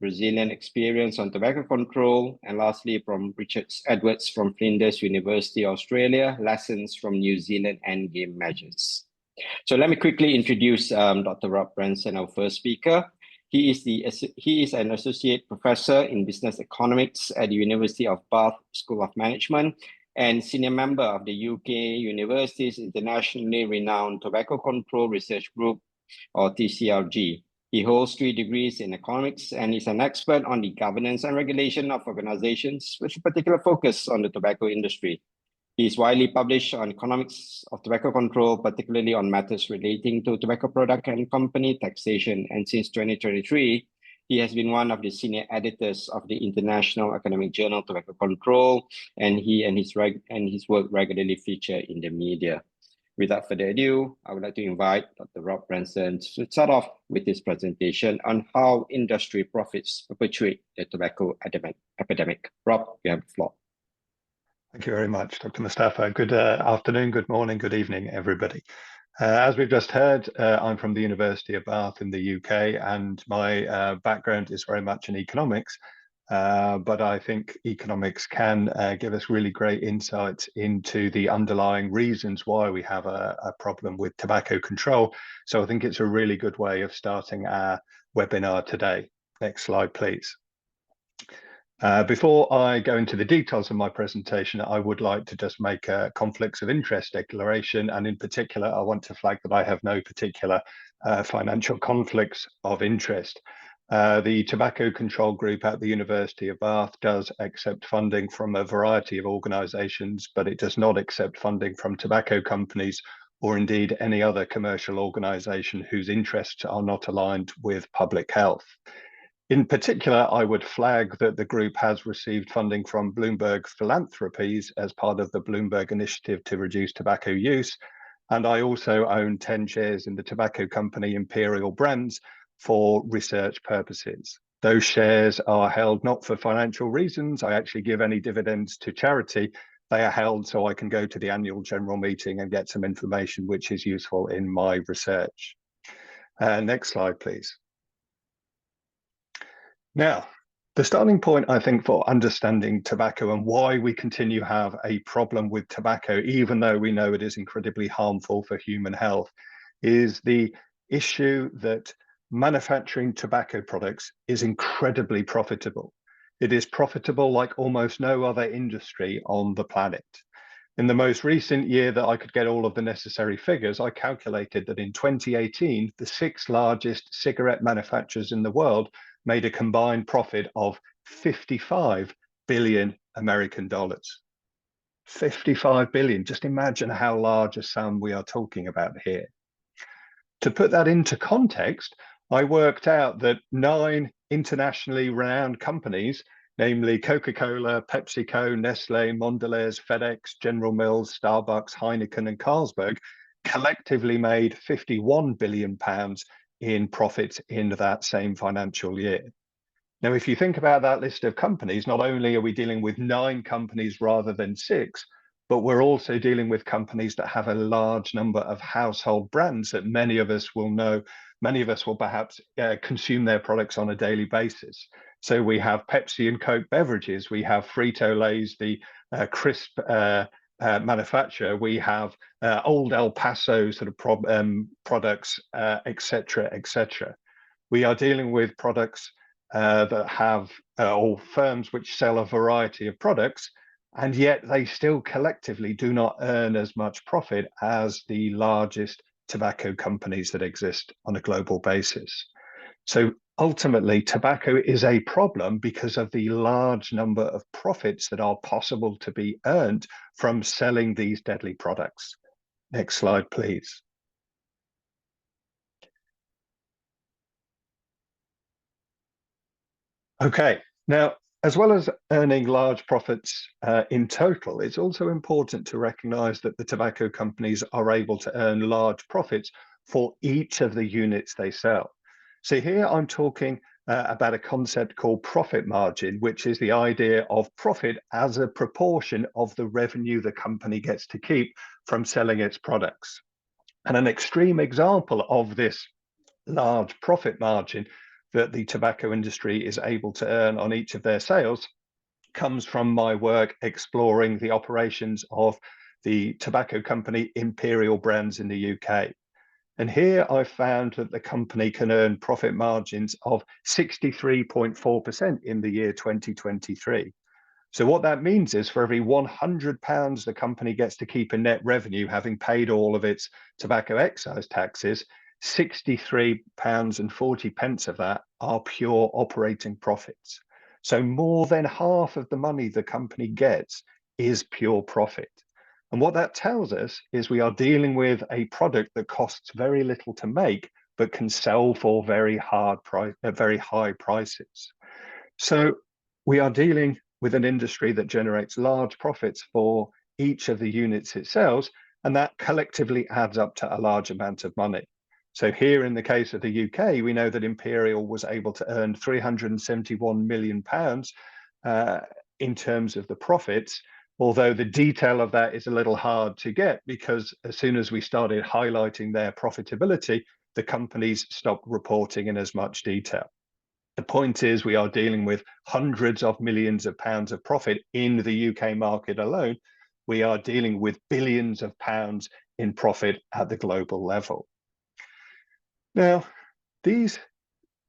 Brazilian experience on tobacco control. And lastly, from Richard Edwards from Flinders University, Australia, lessons from New Zealand endgame measures. So let me quickly introduce Dr. Rob Branson, our first speaker. He is an associate professor in business economics at the University of Bath School of Management and senior member of the UK University's internationally renowned Tobacco Control Research Group, or TCRG. He holds 3 degrees in economics and is an expert on the governance and regulation of organizations with a particular focus on the tobacco industry. He is widely published on economics of tobacco control, particularly on matters relating to tobacco product and company taxation. And since 2023, he has been one of the senior editors of the International Academic Journal Tobacco Control, and his work regularly feature in the media. Without further ado, I would like to invite Dr. Rob Branson to start off with his presentation on how industry profits perpetuate the tobacco epidemic. Rob, you have the floor. Thank you very much, Dr. Mustafa. Good afternoon, good morning, good evening, everybody. As we've just heard, I'm from the University of Bath in the UK, and my background is very much in economics. But I think economics can give us really great insights into the underlying reasons why we have a problem with tobacco control. So I think it's a really good way of starting our webinar today. Next slide, please. Before I go into the details of my presentation, I would like to just make a conflicts of interest declaration. And in particular, I want to flag that I have no particular financial conflicts of interest. The Tobacco Control Group at the University of Bath does accept funding from a variety of organisations, but it does not accept funding from tobacco companies or indeed any other commercial organisation whose interests are not aligned with public health. In particular, I would flag that the group has received funding from Bloomberg Philanthropies as part of the Bloomberg Initiative to Reduce Tobacco Use, and I also own 10 shares in the tobacco company Imperial Brands for research purposes. Those shares are held not for financial reasons. I actually give any dividends to charity. They are held so I can go to the annual general meeting and get some information which is useful in my research. Next slide, please. Now, the starting point, I think, for understanding tobacco and why we continue to have a problem with tobacco, even though we know it is incredibly harmful for human health, is the issue that manufacturing tobacco products is incredibly profitable. It is profitable like almost no other industry on the planet. In the most recent year that I could get all of the necessary figures, I calculated that in 2018, the 6 largest cigarette manufacturers in the world made a combined profit of 55 billion American dollars. 55 billion, just imagine how large a sum we are talking about here. To put that into context, I worked out that 9 internationally renowned companies, namely Coca-Cola, PepsiCo, Nestle, Mondelez, FedEx, General Mills, Starbucks, Heineken, and Carlsberg, collectively made £51 billion in profits in that same financial year. Now, if you think about that list of companies, not only are we dealing with 9 companies rather than 6, but we're also dealing with companies that have a large number of household brands that many of us will know. Many of us will perhaps consume their products on a daily basis. So we have Pepsi and Coke beverages, we have Frito-Lay's, the crisp manufacturer, we have Old El Paso sort of products, etc., etc. We are dealing with products that have, or firms which sell a variety of products, and yet they still collectively do not earn as much profit as the largest tobacco companies that exist on a global basis. So ultimately, tobacco is a problem because of the large number of profits that are possible to be earned from selling these deadly products. Next slide, please. Okay, now, as well as earning large profits in total, it's also important to recognize that the tobacco companies are able to earn large profits for each of the units they sell. So here I'm talking about a concept called profit margin, which is the idea of profit as a proportion of the revenue the company gets to keep from selling its products. And an extreme example of this large profit margin that the tobacco industry is able to earn on each of their sales comes from my work exploring the operations of the tobacco company Imperial Brands in the UK. And here I found that the company can earn profit margins of 63.4% in the year 2023. So what that means is for every £100 the company gets to keep in net revenue, having paid all of its tobacco excise taxes, £63.40 of that are pure operating profits. So more than half of the money the company gets is pure profit. And what that tells us is we are dealing with a product that costs very little to make, but can sell for very high prices. So we are dealing with an industry that generates large profits for each of the units it sells, and that collectively adds up to a large amount of money. So here in the case of the UK, we know that Imperial was able to earn £371 million in terms of the profits, although the detail of that is a little hard to get because as soon as we started highlighting their profitability, the companies stopped reporting in as much detail. The point is we are dealing with hundreds of millions of pounds of profit in the UK market alone. We are dealing with billions of pounds in profit at the global level. Now, these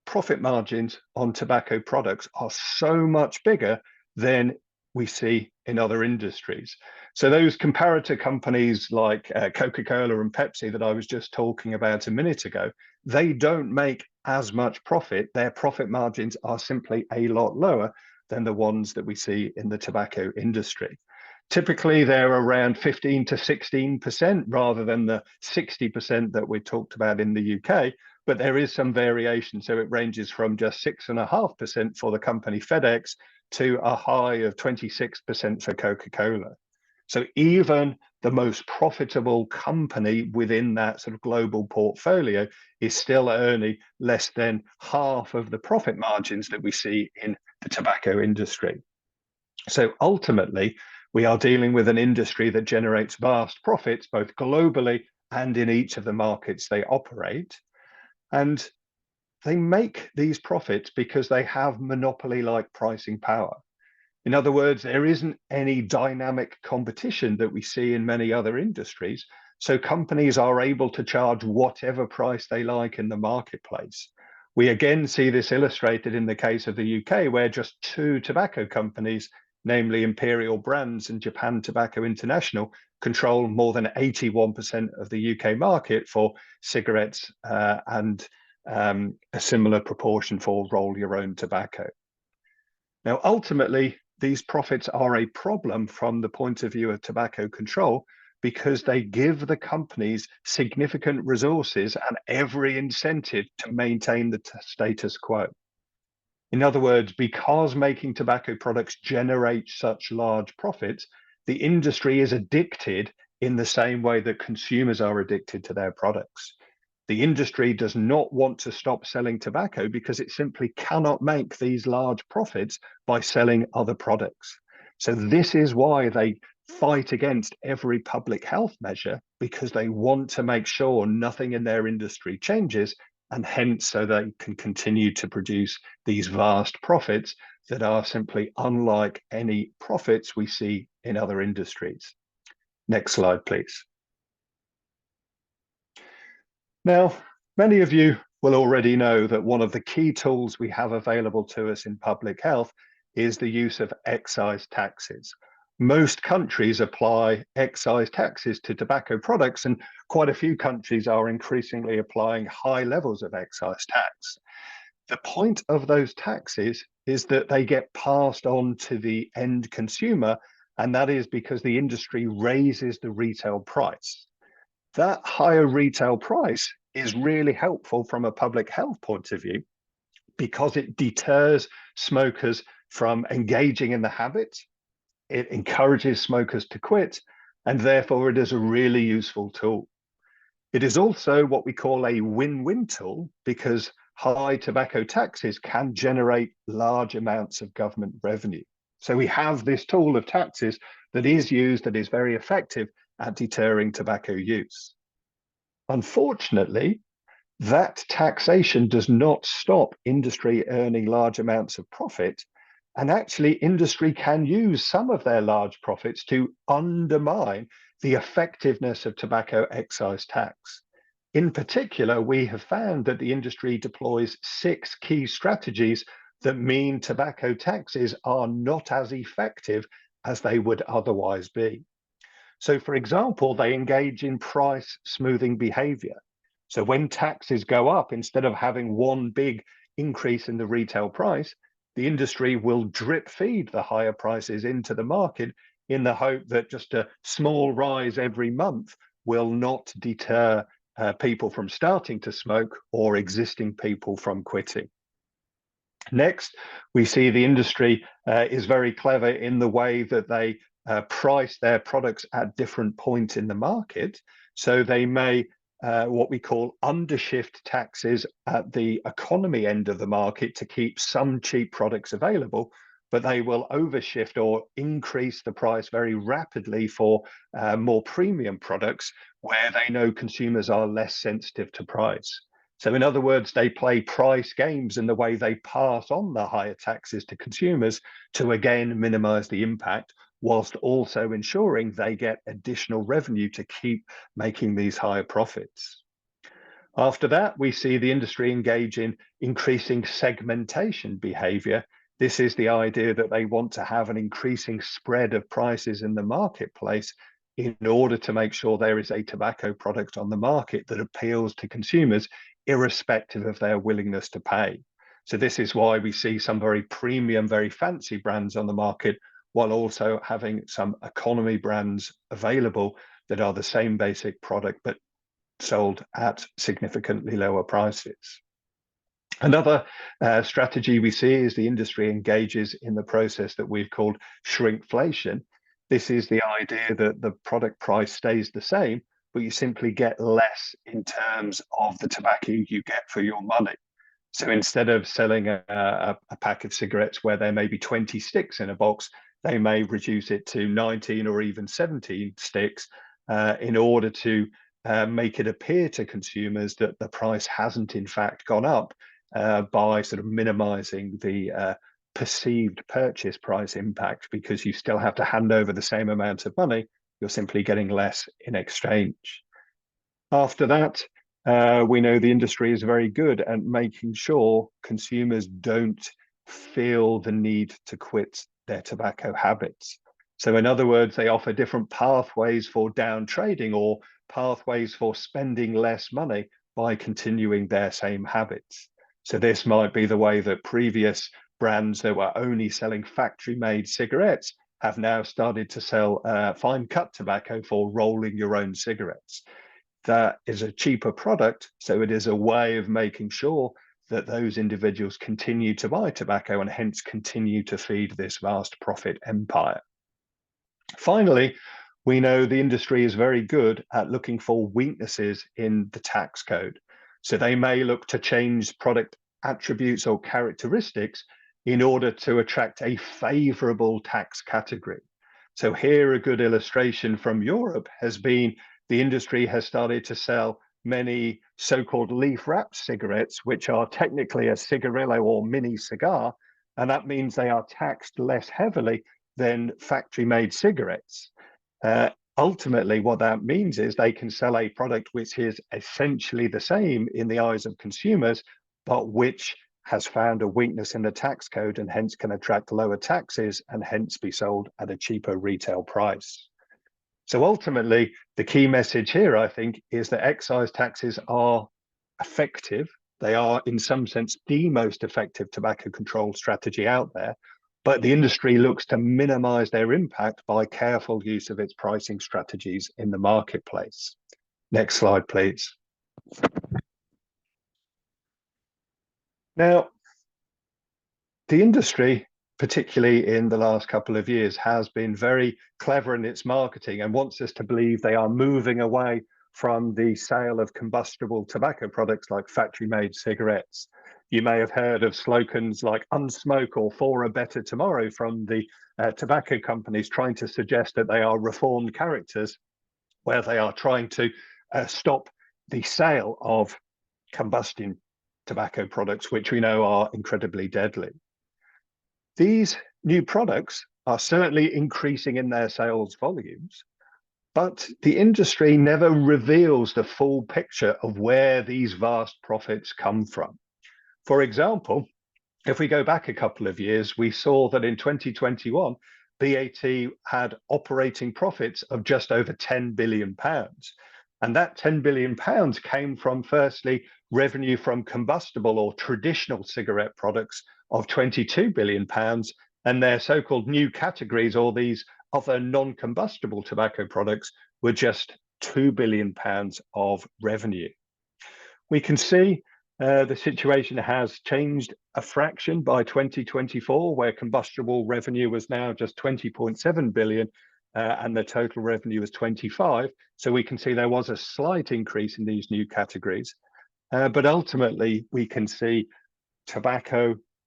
profit margins on tobacco products are so much bigger than we see in other industries. So those comparator companies like Coca-Cola and Pepsi that I was just talking about a minute ago, they don't make as much profit. Their profit margins are simply a lot lower than the ones that we see in the tobacco industry. Typically, they're around 15 to 16% rather than the 60% that we talked about in the UK, but there is some variation. So it ranges from just 6.5% for the company FedEx to a high of 26% for Coca-Cola. So even the most profitable company within that sort of global portfolio is still earning less than half of the profit margins that we see in the tobacco industry. So ultimately, we are dealing with an industry that generates vast profits, both globally and in each of the markets they operate. And they make these profits because they have monopoly-like pricing power. In other words, there isn't any dynamic competition that we see in many other industries. So companies are able to charge whatever price they like in the marketplace. We again see this illustrated in the case of the UK, where just two tobacco companies, namely Imperial Brands and Japan Tobacco International, control more than 81% of the UK market for cigarettes and a similar proportion for roll your own tobacco. Now, ultimately, these profits are a problem from the point of view of tobacco control because they give the companies significant resources and every incentive to maintain the status quo. In other words, because making tobacco products generate such large profits, the industry is addicted in the same way that consumers are addicted to their products. The industry does not want to stop selling tobacco because it simply cannot make these large profits by selling other products. So this is why they fight against every public health measure, because they want to make sure nothing in their industry changes, and hence so they can continue to produce these vast profits that are simply unlike any profits we see in other industries. Next slide, please. Now, many of you will already know that one of the key tools we have available to us in public health is the use of excise taxes. Most countries apply excise taxes to tobacco products, and quite a few countries are increasingly applying high levels of excise tax. The point of those taxes is that they get passed on to the end consumer, and that is because the industry raises the retail price. That higher retail price is really helpful from a public health point of view because it deters smokers from engaging in the habit. It encourages smokers to quit, and therefore it is a really useful tool. It is also what we call a win-win tool because high tobacco taxes can generate large amounts of government revenue. So we have this tool of taxes that is used, that is very effective at deterring tobacco use. Unfortunately, that taxation does not stop industry earning large amounts of profit. And actually, industry can use some of their large profits to undermine the effectiveness of tobacco excise tax. In particular, we have found that the industry deploys 6 key strategies that mean tobacco taxes are not as effective as they would otherwise be. So, for example, they engage in price smoothing behavior. So, when taxes go up, instead of having one big increase in the retail price, the industry will drip feed the higher prices into the market in the hope that just a small rise every month will not deter people from starting to smoke or existing people from quitting. Next, we see the industry is very clever in the way that they price their products at different points in the market. So they may what we call undershift taxes at the economy end of the market to keep some cheap products available, but they will overshift or increase the price very rapidly for more premium products where they know consumers are less sensitive to price. So in other words, they play price games in the way they pass on the higher taxes to consumers to again minimize the impact, whilst also ensuring they get additional revenue to keep making these higher profits. After that, we see the industry engage in increasing segmentation behavior. This is the idea that they want to have an increasing spread of prices in the marketplace in order to make sure there is a tobacco product on the market that appeals to consumers irrespective of their willingness to pay. So this is why we see some very premium, very fancy brands on the market, while also having some economy brands available that are the same basic product, but sold at significantly lower prices. Another strategy we see is the industry engages in the process that we've called shrinkflation. This is the idea that the product price stays the same, but you simply get less in terms of the tobacco you get for your money. So instead of selling a pack of cigarettes where there may be 20 sticks in a box, they may reduce it to 19 or even 17 sticks in order to make it appear to consumers that the price hasn't in fact gone up by sort of minimizing the perceived purchase price impact, because you still have to hand over the same amount of money, you're simply getting less in exchange. After that, we know the industry is very good at making sure consumers don't feel the need to quit their tobacco habits. So in other words, they offer different pathways for down trading or pathways for spending less money by continuing their same habits. So this might be the way that previous brands that were only selling factory-made cigarettes have now started to sell fine cut tobacco for rolling your own cigarettes. That is a cheaper product, so it is a way of making sure that those individuals continue to buy tobacco and hence continue to feed this vast profit empire. Finally, we know the industry is very good at looking for weaknesses in the tax code. So they may look to change product attributes or characteristics in order to attract a favorable tax category. So here a good illustration from Europe has been the industry has started to sell many so-called leaf wrapped cigarettes, which are technically a cigarillo or mini cigar, and that means they are taxed less heavily than factory-made cigarettes. Ultimately, what that means is they can sell a product which is essentially the same in the eyes of consumers, but which has found a weakness in the tax code and hence can attract lower taxes and hence be sold at a cheaper retail price. So ultimately, the key message here, I think, is that excise taxes are effective. They are, in some sense, the most effective tobacco control strategy out there, but the industry looks to minimize their impact by careful use of its pricing strategies in the marketplace. Next slide, please. Now, the industry, particularly in the last couple of years, has been very clever in its marketing and wants us to believe they are moving away from the sale of combustible tobacco products like factory-made cigarettes. You may have heard of slogans like unsmoke or for a better tomorrow from the tobacco companies trying to suggest that they are reformed characters, where they are trying to stop the sale of combustion tobacco products, which we know are incredibly deadly. These new products are certainly increasing in their sales volumes, but the industry never reveals the full picture of where these vast profits come from. For example, if we go back a couple of years, we saw that in 2021, BAT had operating profits of just over £10 billion. And that £10 billion came from, firstly, revenue from combustible or traditional cigarette products of £22 billion, and their so-called new categories, or these other non-combustible tobacco products, were just £2 billion of revenue. We can see the situation has changed a fraction by 2024, where combustible revenue was now just 20.7 billion, and the total revenue was 25. So we can see there was a slight increase in these new categories. But ultimately, we can see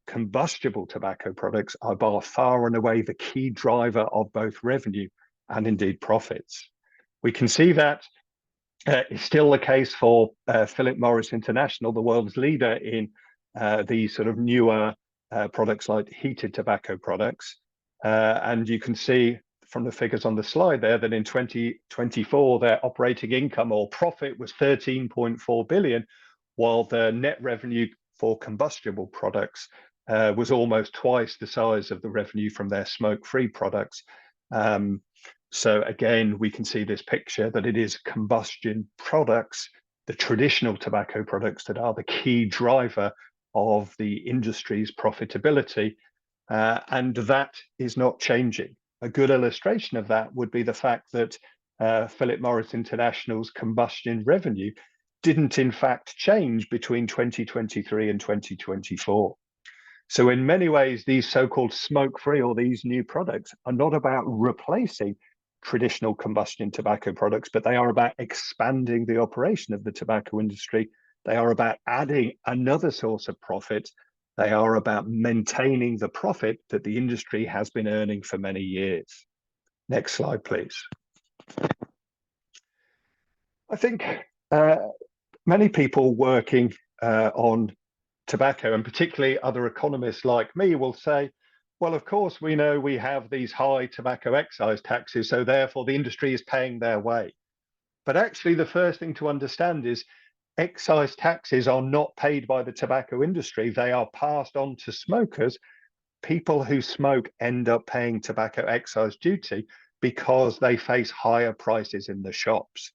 combustible tobacco products are by far and away the key driver of both revenue and indeed profits. We can see that it's still the case for Philip Morris International, the world's leader in these sort of newer products like heated tobacco products. And you can see from the figures on the slide there that in 2024, their operating income or profit was 13.4 billion, while the net revenue for combustible products was almost twice the size of the revenue from their smoke-free products. So again, we can see this picture that it is combustion products, the traditional tobacco products, that are the key driver of the industry's profitability. And that is not changing. A good illustration of that would be the fact that Philip Morris International's combustion revenue didn't in fact change between 2023 and 2024. So in many ways, these so-called smoke-free or these new products are not about replacing traditional combustion tobacco products, but they are about expanding the operation of the tobacco industry. They are about adding another source of profit. They are about maintaining the profit that the industry has been earning for many years. Next slide, please. I think many people working on tobacco, and particularly other economists like me, will say, well, of course, we know we have these high tobacco excise taxes, so therefore the industry is paying their way. But actually, the first thing to understand is excise taxes are not paid by the tobacco industry. They are passed on to smokers. People who smoke end up paying tobacco excise duty because they face higher prices in the shops.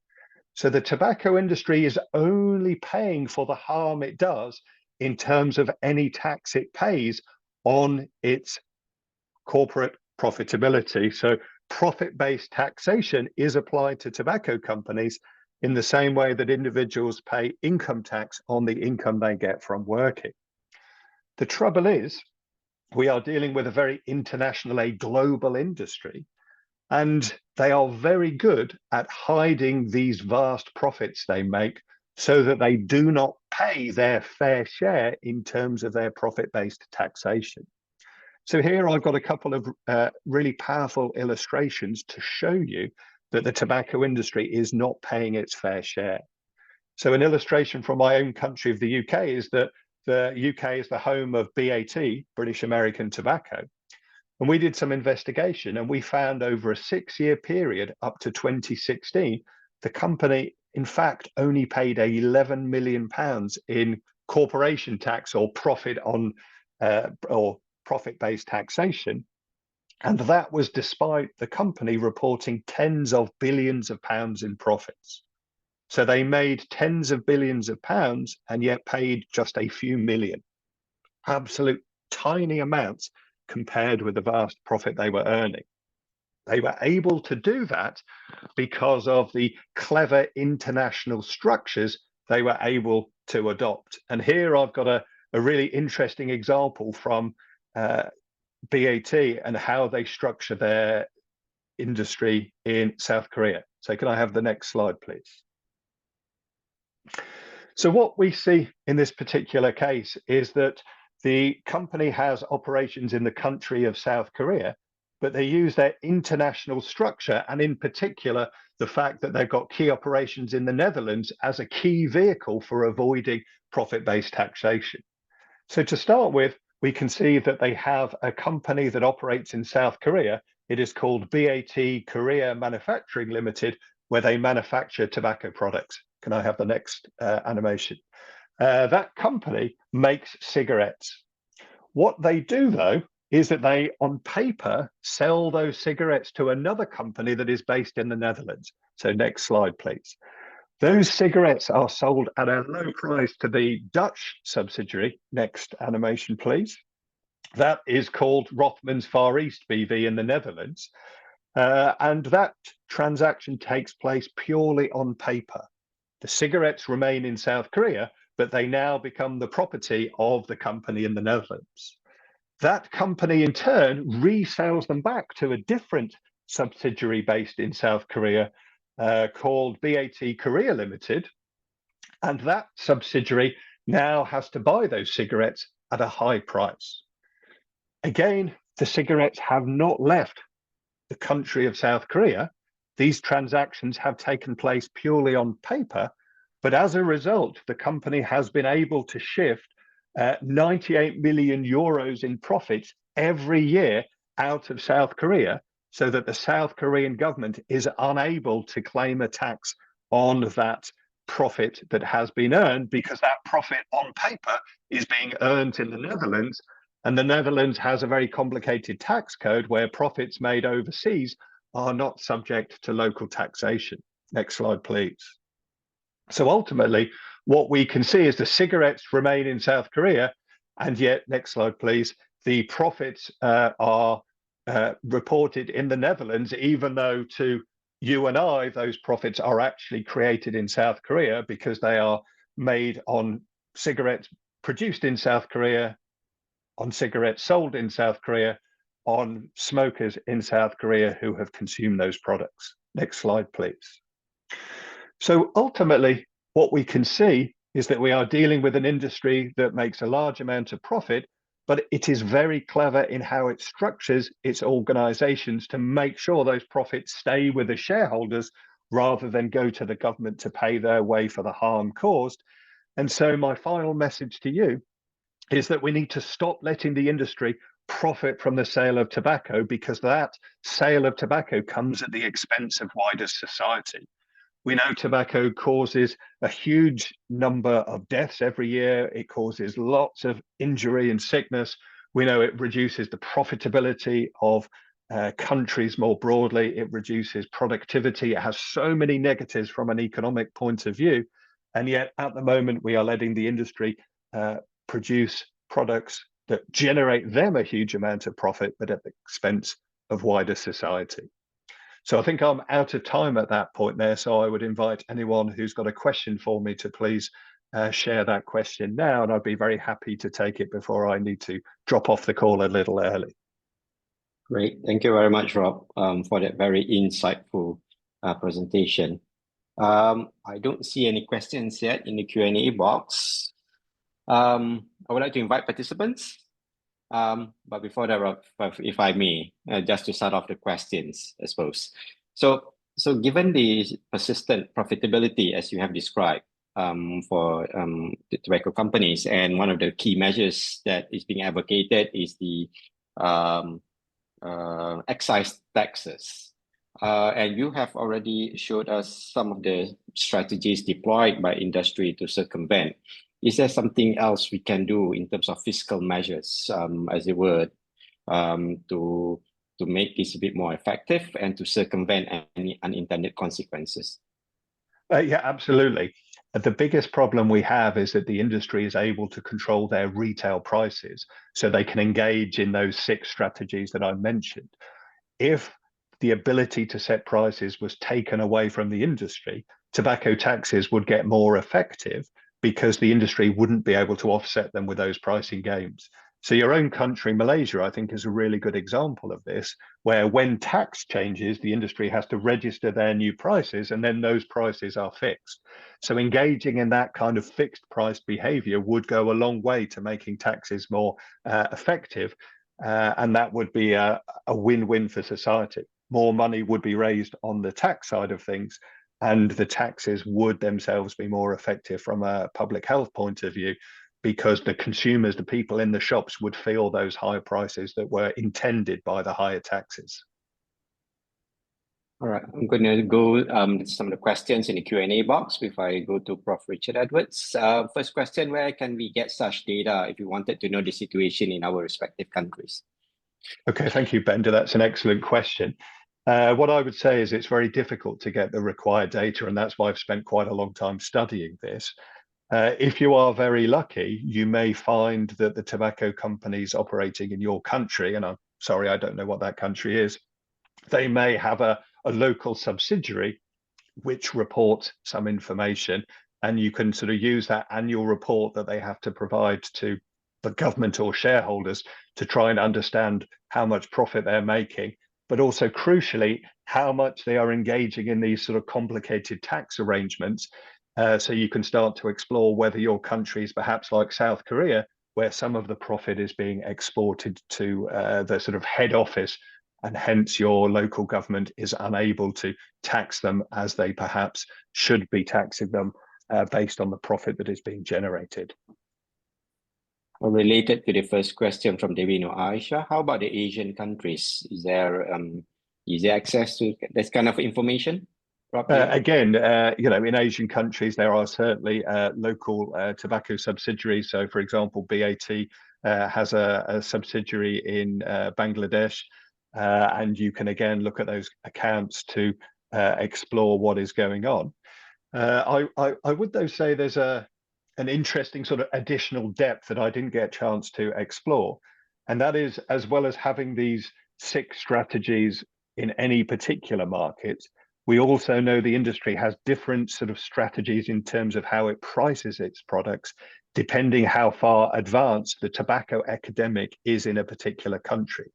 So the tobacco industry is only paying for the harm it does in terms of any tax it pays on its corporate profitability. So profit-based taxation is applied to tobacco companies in the same way that individuals pay income tax on the income they get from working. The trouble is, we are dealing with a very international, a global industry, and they are very good at hiding these vast profits they make so that they do not pay their fair share in terms of their profit-based taxation. So here I've got a couple of really powerful illustrations to show you that the tobacco industry is not paying its fair share. So an illustration from my own country of the UK is that the UK is the home of BAT, British American Tobacco. And we did some investigation and we found over a 6-year period up to 2016, the company in fact only paid £11 million in corporation tax or profit on or profit-based taxation. And that was despite the company reporting tens of billions of pounds in profits. So they made tens of billions of pounds and yet paid just a few million. Absolute tiny amounts compared with the vast profit they were earning. They were able to do that because of the clever international structures they were able to adopt. And here I've got a really interesting example from BAT and how they structure their industry in South Korea. So can I have the next slide, please? So what we see in this particular case is that the company has operations in the country of South Korea, but they use their international structure, and in particular, the fact that they've got key operations in the Netherlands as a key vehicle for avoiding profit-based taxation. So to start with, we can see that they have a company that operates in South Korea. It is called BAT Korea Manufacturing Limited, where they manufacture tobacco products. Can I have the next animation? That company makes cigarettes. What they do, though, is that they, on paper, sell those cigarettes to another company that is based in the Netherlands. So next slide, please. Those cigarettes are sold at a low price to the Dutch subsidiary. Next animation, please. That is called Rothmans Far East BV in the Netherlands. And that transaction takes place purely on paper. The cigarettes remain in South Korea, but they now become the property of the company in the Netherlands. That company, in turn, resells them back to a different subsidiary based in South Korea called BAT Korea Limited. And that subsidiary now has to buy those cigarettes at a high price. Again, the cigarettes have not left the country of South Korea. These transactions have taken place purely on paper, but as a result, the company has been able to shift 98 million euros in profits every year out of South Korea, so that the South Korean government is unable to claim a tax on that profit that has been earned, because that profit on paper is being earned in the Netherlands. And the Netherlands has a very complicated tax code where profits made overseas are not subject to local taxation. Next slide, please. So ultimately, what we can see is the cigarettes remain in South Korea, and yet, next slide, please, the profits are reported in the Netherlands, even though to you and I, those profits are actually created in South Korea because they are made on cigarettes produced in South Korea, on cigarettes sold in South Korea, on smokers in South Korea who have consumed those products. Next slide, please. So ultimately, what we can see is that we are dealing with an industry that makes a large amount of profit, but it is very clever in how it structures its organizations to make sure those profits stay with the shareholders rather than go to the government to pay their way for the harm caused. And so my final message to you is that we need to stop letting the industry profit from the sale of tobacco, because that sale of tobacco comes at the expense of wider society. We know tobacco causes a huge number of deaths every year. It causes lots of injury and sickness. We know it reduces the profitability of countries more broadly. It reduces productivity. It has so many negatives from an economic point of view. And yet, at the moment, we are letting the industry produce products that generate them a huge amount of profit, but at the expense of wider society. So I think I'm out of time at that point there. So I would invite anyone who's got a question for me to please share that question now, and I'd be very happy to take it before I need to drop off the call a little early. Great. Thank you very much, Rob, for that very insightful presentation. I don't see any questions yet in the Q&A box. I would like to invite participants. But before that, Rob, if I may, just to start off the questions, I suppose. So given the persistent profitability, as you have described, for the tobacco companies, and one of the key measures that is being advocated is the excise taxes. And you have already showed us some of the strategies deployed by industry to circumvent. Is there something else we can do in terms of fiscal measures, as it were, to make this a bit more effective and to circumvent any unintended consequences? Yeah, absolutely. The biggest problem we have is that the industry is able to control their retail prices, so they can engage in those 6 strategies that I mentioned. If the ability to set prices was taken away from the industry, tobacco taxes would get more effective, because the industry wouldn't be able to offset them with those pricing games. So your own country, Malaysia, I think is a really good example of this, where when tax changes, the industry has to register their new prices, and then those prices are fixed. So engaging in that kind of fixed price behavior would go a long way to making taxes more effective. and that would be a win-win for society. More money would be raised on the tax side of things, and the taxes would themselves be more effective from a public health point of view, because the consumers, the people in the shops, would feel those higher prices that were intended by the higher taxes. All right, I'm going to go some of the questions in the Q&A box before I go to Prof. Richard Edwards. First question, where can we get such data if we wanted to know the situation in our respective countries? Okay, thank you, Bender. That's an excellent question. What I would say is it's very difficult to get the required data, and that's why I've spent quite a long time studying this. If you are very lucky, you may find that the tobacco companies operating in your country, and I'm sorry, I don't know what that country is, they may have a local subsidiary which reports some information, and you can sort of use that annual report that they have to provide to the government or shareholders to try and understand how much profit they're making, but also crucially, how much they are engaging in these sort of complicated tax arrangements. So you can start to explore whether your country is perhaps like South Korea, where some of the profit is being exported to the sort of head office, and hence your local government is unable to tax them as they perhaps should be taxing them based on the profit that is being generated. Related to the first question from Devino Aisha, how about the Asian countries? Is there access to this kind of information? Again, in Asian countries, there are certainly local tobacco subsidiaries. So, for example, BAT has a subsidiary in Bangladesh, and you can again look at those accounts to explore what is going on. I would though say there's an interesting sort of additional depth that I didn't get a chance to explore, and that is, as well as having these 6 strategies in any particular market, we also know the industry has different sort of strategies in terms of how it prices its products, depending how far advanced the tobacco epidemic is in a particular country.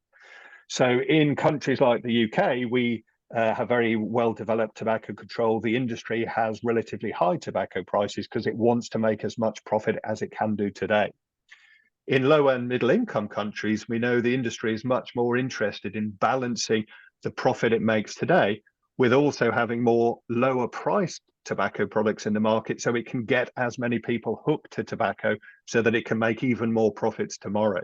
So in countries like the UK, we have very well developed tobacco control. The industry has relatively high tobacco prices because it wants to make as much profit as it can do today. In low and middle income countries, we know the industry is much more interested in balancing the profit it makes today with also having more lower priced tobacco products in the market, so it can get as many people hooked to tobacco so that it can make even more profits tomorrow.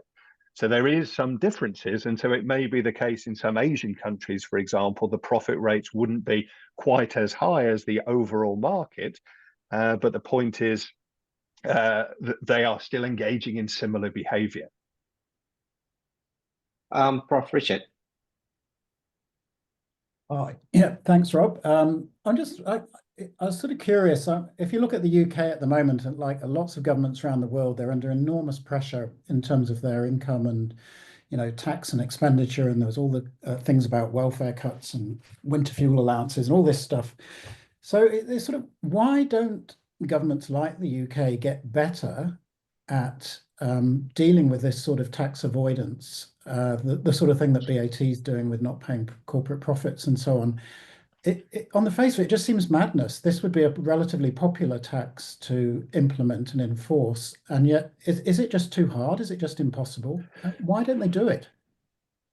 So there is some differences, and so it may be the case in some Asian countries, for example, the profit rates wouldn't be quite as high as the overall market, but the point is they are still engaging in similar behavior. Prof. Richard. Yeah, thanks, Rob. I was sort of curious. If you look at the UK at the moment, and like lots of governments around the world, they're under enormous pressure in terms of their income and, tax and expenditure. And there was all the things about welfare cuts and winter fuel allowances and all this stuff. So it's sort of, why don't governments like the UK get better at dealing with this sort of tax avoidance, the sort of thing that BAT is doing with not paying corporate profits and so on? On the face of it, it just seems madness. This would be a relatively popular tax to implement and enforce, and yet is it just too hard? Is it just impossible? Why don't they do it?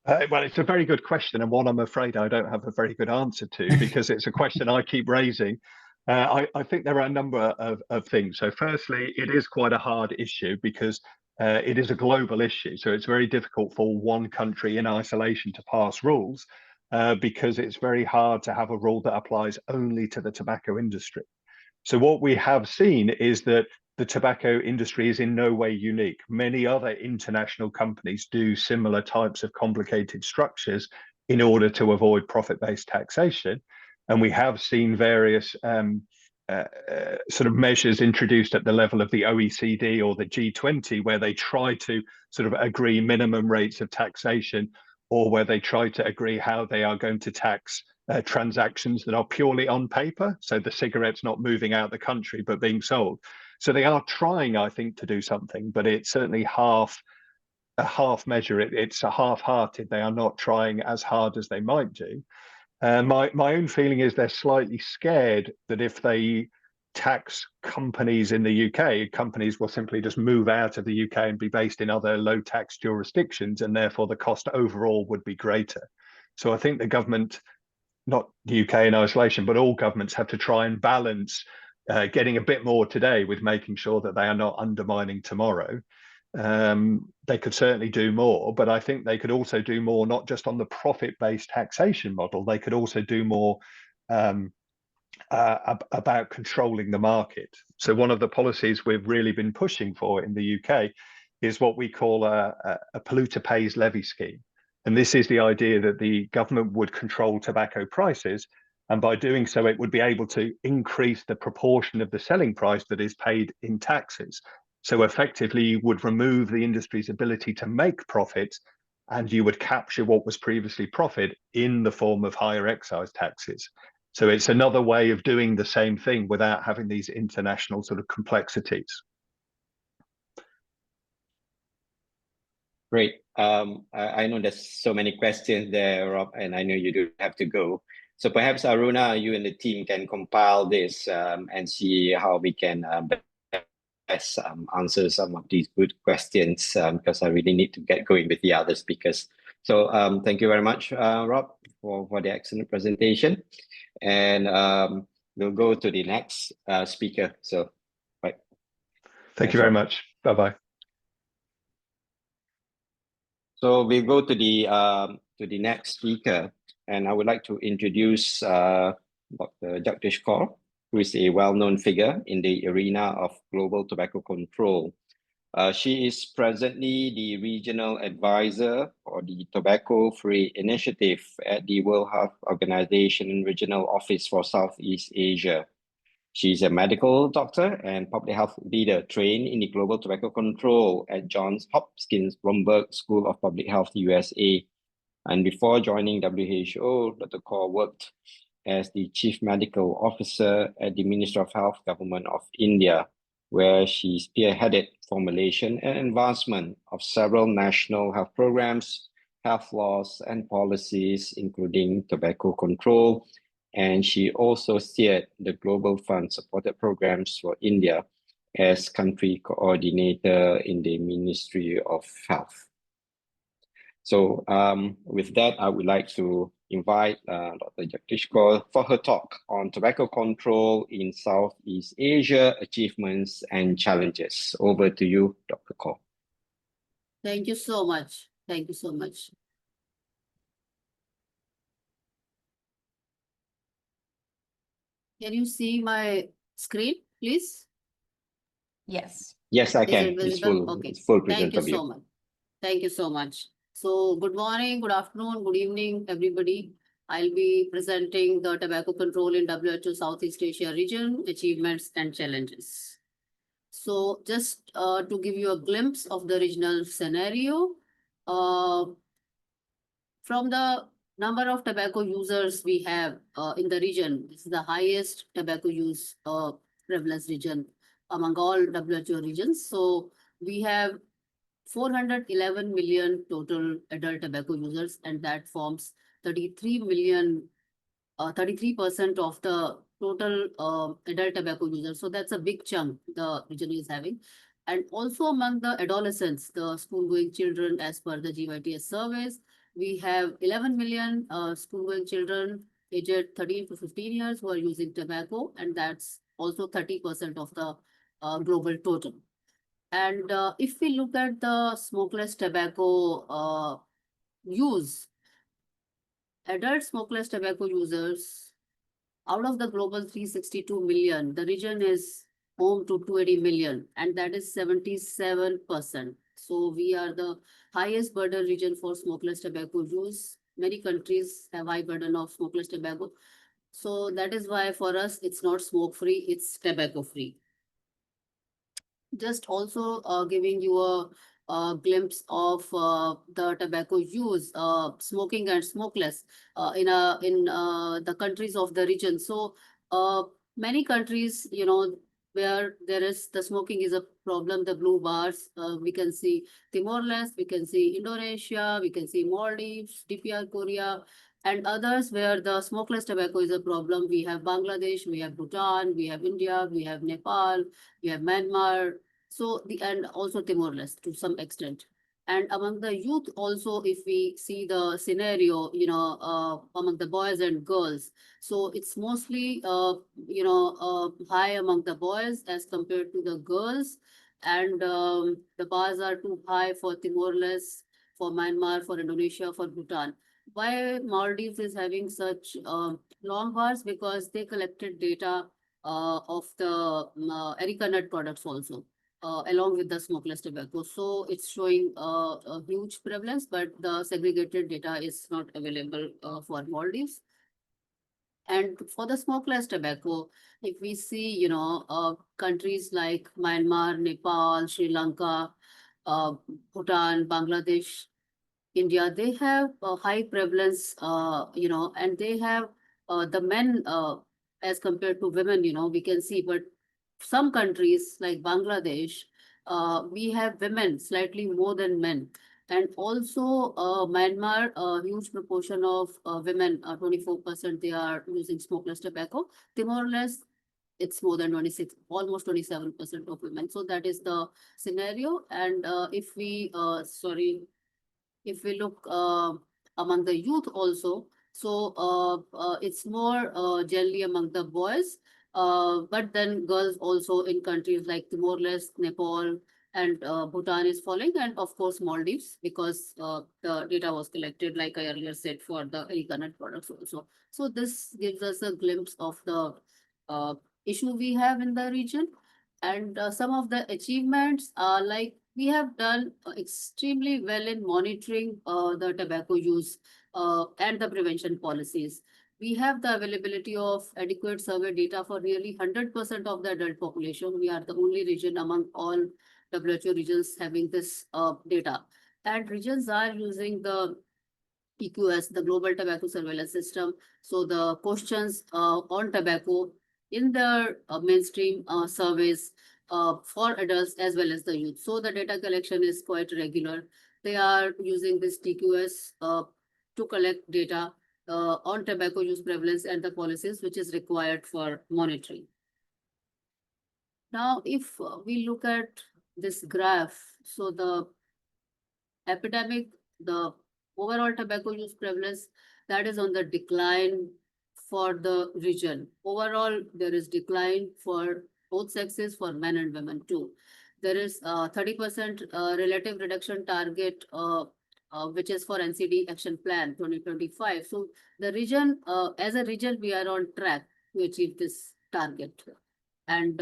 Well, it's a very good question, and one I'm afraid I don't have a very good answer to, because it's a question I keep raising. I think there are a number of things. So firstly, it is quite a hard issue because it is a global issue. So it's very difficult for one country in isolation to pass rules. Because it's very hard to have a rule that applies only to the tobacco industry. So what we have seen is that the tobacco industry is in no way unique. Many other international companies do similar types of complicated structures in order to avoid profit-based taxation. And we have seen various sort of measures introduced at the level of the OECD or the G20, where they try to sort of agree minimum rates of taxation, or where they try to agree how they are going to tax transactions that are purely on paper. So the cigarette's not moving out the country, but being sold. So they are trying, I think, to do something, but it's certainly a half measure. It's a half-hearted. They are not trying as hard as they might do. My own feeling is they're slightly scared that if they tax companies in the UK, companies will simply just move out of the UK and be based in other low tax jurisdictions, and therefore the cost overall would be greater. So I think the government, not the UK in isolation, but all governments have to try and balance getting a bit more today with making sure that they are not undermining tomorrow. They could certainly do more, but I think they could also do more, not just on the profit-based taxation model. They could also do more about controlling the market. So one of the policies we've really been pushing for in the UK is what we call a polluter pays levy scheme. And this is the idea that the government would control tobacco prices, and by doing so, it would be able to increase the proportion of the selling price that is paid in taxes. So effectively, you would remove the industry's ability to make profits, and you would capture what was previously profit in the form of higher excise taxes. So it's another way of doing the same thing without having these international sort of complexities. Great. I know there's so many questions there, Rob, and I know you do have to go. So perhaps Aruna, you and the team can compile this and see how we can best answer some of these good questions, because I really need to get going with the other speakers. So thank you very much, Rob, for the excellent presentation. And we'll go to the next speaker. So, right. Thank you very much. Bye-bye. So we'll go to the next speaker, and I would like to introduce Dr. Jagdish Kaur, who is a well-known figure in the arena of global tobacco control. She is presently the regional advisor for the Tobacco Free Initiative at the World Health Organization Regional Office for Southeast Asia. She's a medical doctor and public health leader trained in the global tobacco control at Johns Hopkins Bloomberg School of Public Health, USA. And before joining WHO, Dr. Kaur worked as the Chief Medical Officer at the Ministry of Health, Government of India, where she spearheaded formulation and advancement of several national health programs, health laws, and policies, including tobacco control. And she also steered the Global Fund supported programs for India as country coordinator in the Ministry of Health. So with that, I would like to invite Dr. Jagdish Kaur for her talk on tobacco control in Southeast Asia, achievements and challenges. Over to you, Dr. Kaur. Thank you so much. Thank you so much. Can you see my screen, please? Yes. Yes, I Is can. it It's visible? full, Okay. it's full Thank you present of so much. Thank you so much. So good morning, good afternoon, good evening, everybody. I'll be presenting the tobacco control in WHO Southeast Asia region, achievements and challenges. So just to give you a glimpse of the regional scenario, from the number of tobacco users we have in the region, this is the highest tobacco use prevalence region among all WHO regions. So we have 411 million total adult tobacco users, and that forms 33 million, 33% of the total adult tobacco users. So that's a big chunk the region is having. And also among the adolescents, the school-going children, as per the GYTS surveys, we have 11 million school-going children aged 13 to 15 years who are using tobacco, and that's also 30% of the global total. And if we look at the smokeless tobacco use, adult smokeless tobacco users, out of the global 362 million, the region is home to 280 million, and that is 77%. So we are the highest burden region for smokeless tobacco use. Many countries have high burden of smokeless tobacco. So that is why for us, it's not smoke-free, it's tobacco-free. Just also giving you a glimpse of the tobacco use, smoking and smokeless in the countries of the region. So many countries, where there is the smoking is a problem, the blue bars, we can see Timor-Leste, we can see Indonesia, we can see Maldives, DPR Korea, and others where the smokeless tobacco is a problem. We have Bangladesh, we have Bhutan, we have India, we have Nepal, we have Myanmar, so and also Timor-Leste to some extent. And among the youth also, if we see the scenario, among the boys and girls, so it's mostly, high among the boys as compared to the girls. And the bars are too high for Timor-Leste, for Myanmar, for Indonesia, for Bhutan. Why Maldives is having such long bars? Because they collected data of the Erica nut products also. Along with the smokeless tobacco. So it's showing a huge prevalence, but the segregated data is not available for Maldives. And for the smokeless tobacco, if we see, countries like Myanmar, Nepal, Sri Lanka, Bhutan, Bangladesh, India, they have a high prevalence, and they have the men as compared to women, we can see, but some countries like Bangladesh, we have women slightly more than men. And also Myanmar, a huge proportion of women, 24%, they are using smokeless tobacco. Timor-Leste, it's more than 26, almost 27% of women. So that is the scenario. And if we look among the youth also, so it's more generally among the boys, but then girls also in countries like Timor-Leste, Nepal, and Bhutan is following, and of course Maldives, because the data was collected, like I earlier said, for the Erica nut products also. So this gives us a glimpse of the issue we have in the region. And some of the achievements are like we have done extremely well in monitoring the tobacco use and the prevention policies. We have the availability of adequate survey data for nearly 100% of the adult population. We are the only region among all WHO regions having this data. And regions are using the TQS, the Global Tobacco Surveillance System. So the questions on tobacco in the mainstream surveys for adults as well as the youth. So the data collection is quite regular. They are using this TQS to collect data on tobacco use prevalence and the policies which is required for monitoring. Now, if we look at this graph, so the epidemic, the overall tobacco use prevalence, that is on the decline for the region. Overall, there is decline for both sexes, for men and women too. There is 30% relative reduction target, which is for NCD Action Plan 2025. So the region, as a region, we are on track to achieve this target. And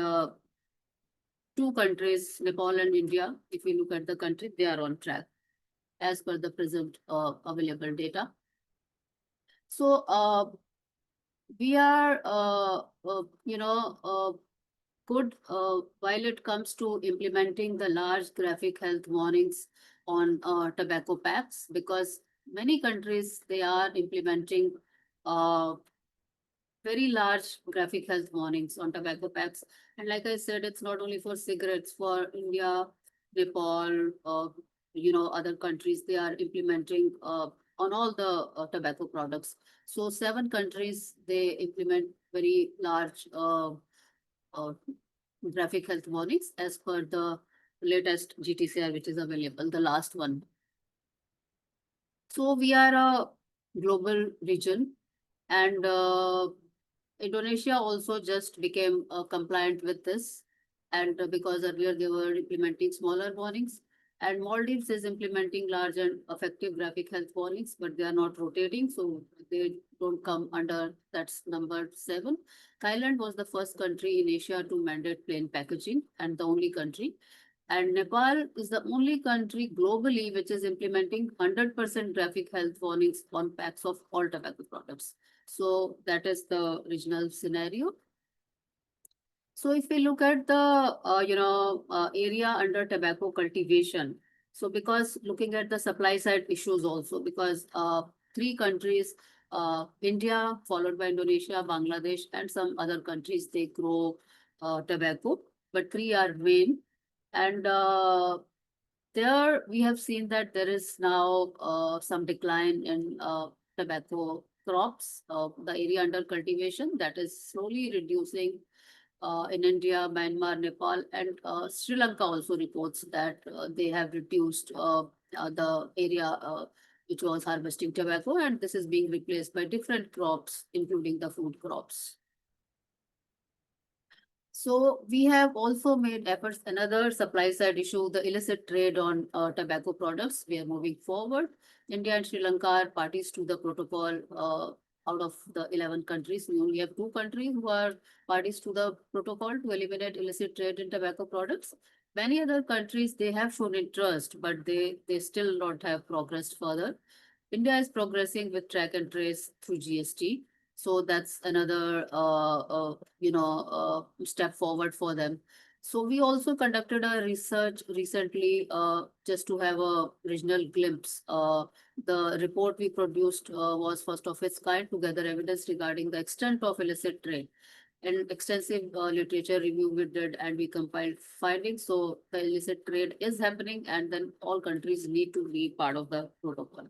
two countries, Nepal and India, if we look at the country, they are on track as per the present available data. So we are, good while it comes to implementing the large graphic health warnings on tobacco packs, because many countries, they are implementing very large graphic health warnings on tobacco packs. And like I said, it's not only for cigarettes, for India, Nepal, other countries, they are implementing on all the tobacco products. So 7 countries, they implement very large graphic health warnings as per the latest GTCR, which is available, the last one. So we are a global region, and Indonesia also just became compliant with this, and because earlier they were implementing smaller warnings. And Maldives is implementing large and effective graphic health warnings, but they are not rotating, so they don't come under, that's number 7. Thailand was the first country in Asia to mandate plain packaging, and the only country. And Nepal is the only country globally which is implementing 100% graphic health warnings on packs of all tobacco products. So that is the regional scenario. So if we look at the area under tobacco cultivation, so because looking at the supply side issues also, because 3 countries, India, followed by Indonesia, Bangladesh, and some other countries, they grow tobacco, but three are main. And there we have seen that there is now some decline in tobacco crops, the area under cultivation that is slowly reducing in India, Myanmar, Nepal, and Sri Lanka also reports that they have reduced the area which was harvesting tobacco, and this is being replaced by different crops, including the food crops. So we have also made efforts, another supply side issue, the illicit trade on tobacco products. We are moving forward. India and Sri Lanka are parties to the protocol. Out of the 11 countries, we only have 2 countries who are parties to the protocol to eliminate illicit trade in tobacco products. Many other countries, they have shown interest, but they still not have progressed further. India is progressing with track and trace through GST. So that's another, step forward for them. So we also conducted a research recently, just to have a regional glimpse. The report we produced was first of its kind to gather evidence regarding the extent of illicit trade. And extensive literature review we did, and we compiled findings. So the illicit trade is happening, and then all countries need to be part of the protocol.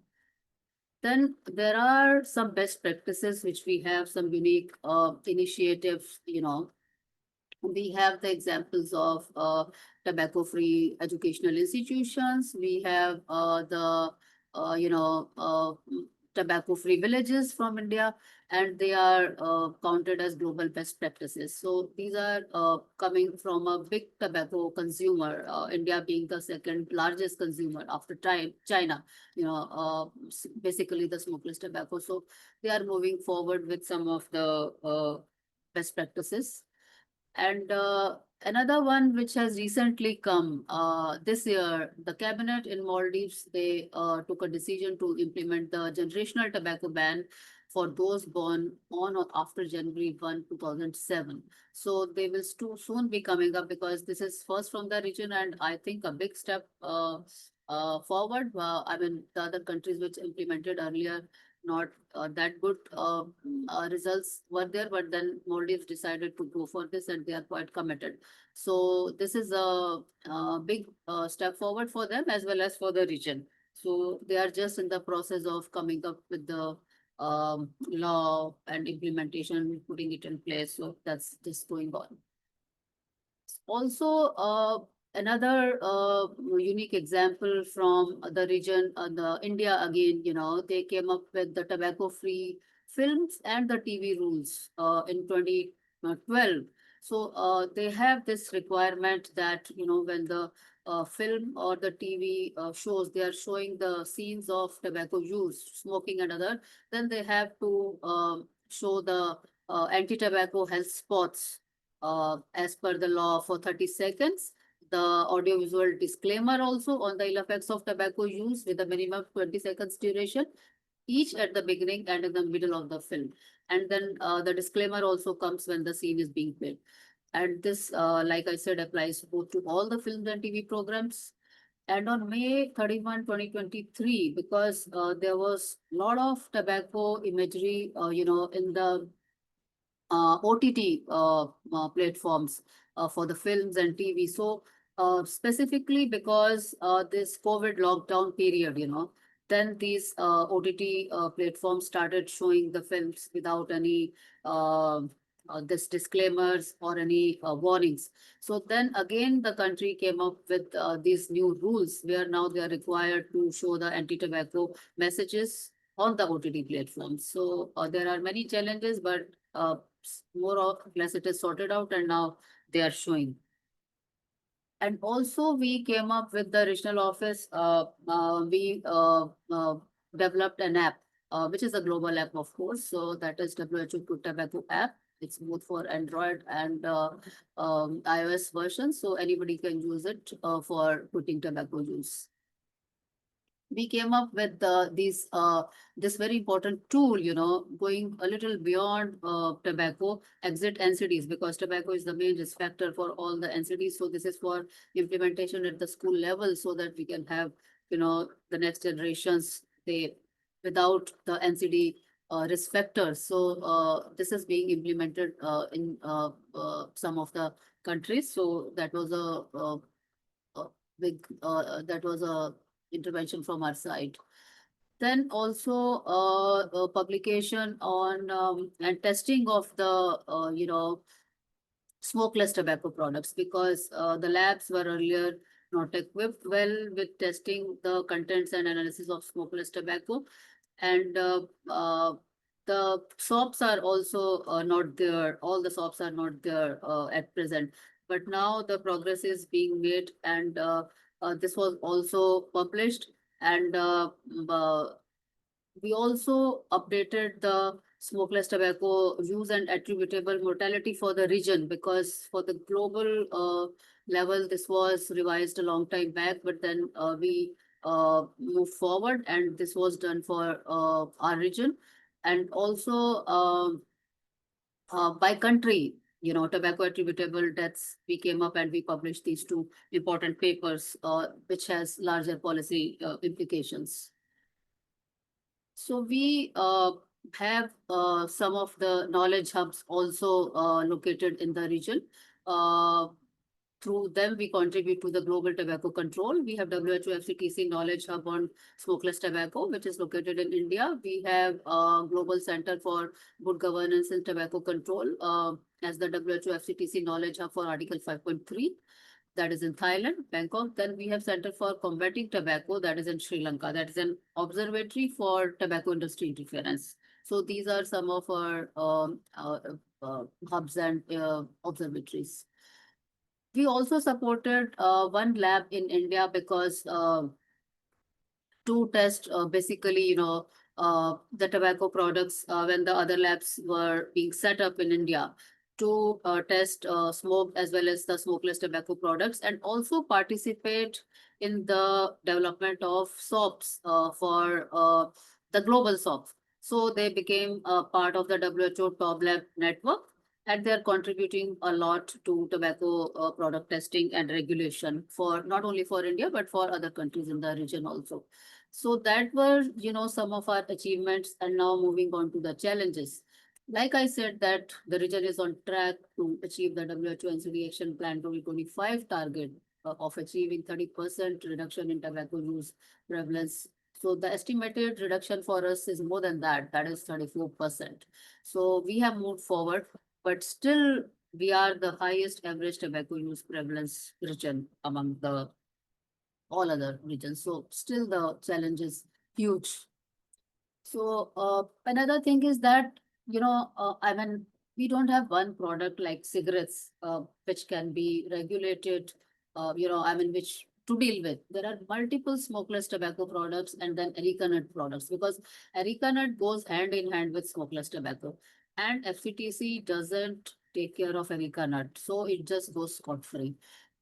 Then there are some best practices which we have, some unique initiatives, We have the examples of tobacco-free educational institutions. We have tobacco-free villages from India, and they are counted as global best practices. So these are coming from a big tobacco consumer, India being the second largest consumer after China, basically the smokeless tobacco. So they are moving forward with some of the best practices. And another one which has recently come this year, the cabinet in Maldives, they took a decision to implement the generational tobacco ban for those born on or after January 1, 2007. So they will soon be coming up, because this is first from the region, and I think a big step forward. The other countries which implemented earlier, not that good results were there, but then Maldives decided to go for this, and they are quite committed. So this is a big step forward for them as well as for the region. So they are just in the process of coming up with the law and implementation, putting it in place. So that's just going on. Also, another unique example from the region, the India again, they came up with the tobacco-free films and the TV rules in 2012. So they have this requirement that, when the film or the TV shows, they are showing the scenes of tobacco use, smoking and other, then they have to show the anti-tobacco health spots as per the law for 30 seconds. The audiovisual disclaimer also on the ill effects of tobacco use with a minimum 20 seconds duration, each at the beginning and in the middle of the film. And then the disclaimer also comes when the scene is being played. And this, like I said, applies both to all the films and TV programs. And on May 31, 2023, because there was a lot of tobacco imagery, in the OTT platforms for the films and TV. So specifically because this COVID lockdown period, then these OTT platforms started showing the films without any this disclaimers or any warnings. So then again, the country came up with these new rules where now they are required to show the anti-tobacco messages on the OTT platforms. So there are many challenges, but more or less it is sorted out, and now they are showing. And also we came up with the regional office, we developed an app, which is a global app, of course. So that is WHO Quit Tobacco app. It's both for Android and iOS versions. So anybody can use it for quitting tobacco use. We came up with this very important tool, going a little beyond tobacco, exit NCDs, because tobacco is the main risk factor for all the NCDs. So this is for implementation at the school level, so that we can have, the next generations, without the NCD risk factors. So this is being implemented in some of the countries. So that was a big that was a intervention from our side. Then also a publication on and testing of the smokeless tobacco products, because the labs were earlier not equipped well with testing the contents and analysis of smokeless tobacco. And the SOPs are also not there. All the SOPs are not there at present. But now the progress is being made, and this was also published. And we also updated the smokeless tobacco use and attributable mortality for the region, because for the global level, this was revised a long time back, but then we moved forward, and this was done for our region. And also by country, tobacco attributable deaths, we came up and we published these two important papers, which has larger policy implications. So we have some of the knowledge hubs also located in the region. Through them, we contribute to the global tobacco control. We have WHO FCTC Knowledge Hub on smokeless tobacco, which is located in India. We have a Global Center for Good Governance and Tobacco Control as the WHO FCTC Knowledge Hub for Article 5.3. That is in Thailand, Bangkok. Then we have Center for Combating Tobacco, that is in Sri Lanka. That is an observatory for tobacco industry interference. So these are some of our hubs and observatories. We also supported one lab in India, because to test basically, the tobacco products when the other labs were being set up in India, to test smoke as well as the smokeless tobacco products, and also participate in the development of SOPs for the global SOPs. So they became a part of the WHO Top Lab network, and they're contributing a lot to tobacco product testing and regulation, for not only for India, but for other countries in the region also. So that were, some of our achievements. And now moving on to the challenges. Like I said, that the region is on track to achieve the WHO NCD Action Plan 2025 target of achieving 30% reduction in tobacco use prevalence. So the estimated reduction for us is more than that, that is 34%. So we have moved forward, but still we are the highest average tobacco use prevalence region among the all other regions. So still the challenge is huge. So another thing is that, we don't have one product like cigarettes, which can be regulated, which to deal with. There are multiple smokeless tobacco products and then Areca nut products, because Areca nut goes hand in hand with smokeless tobacco. And FCTC doesn't take care of Areca nut, so it just goes scot-free.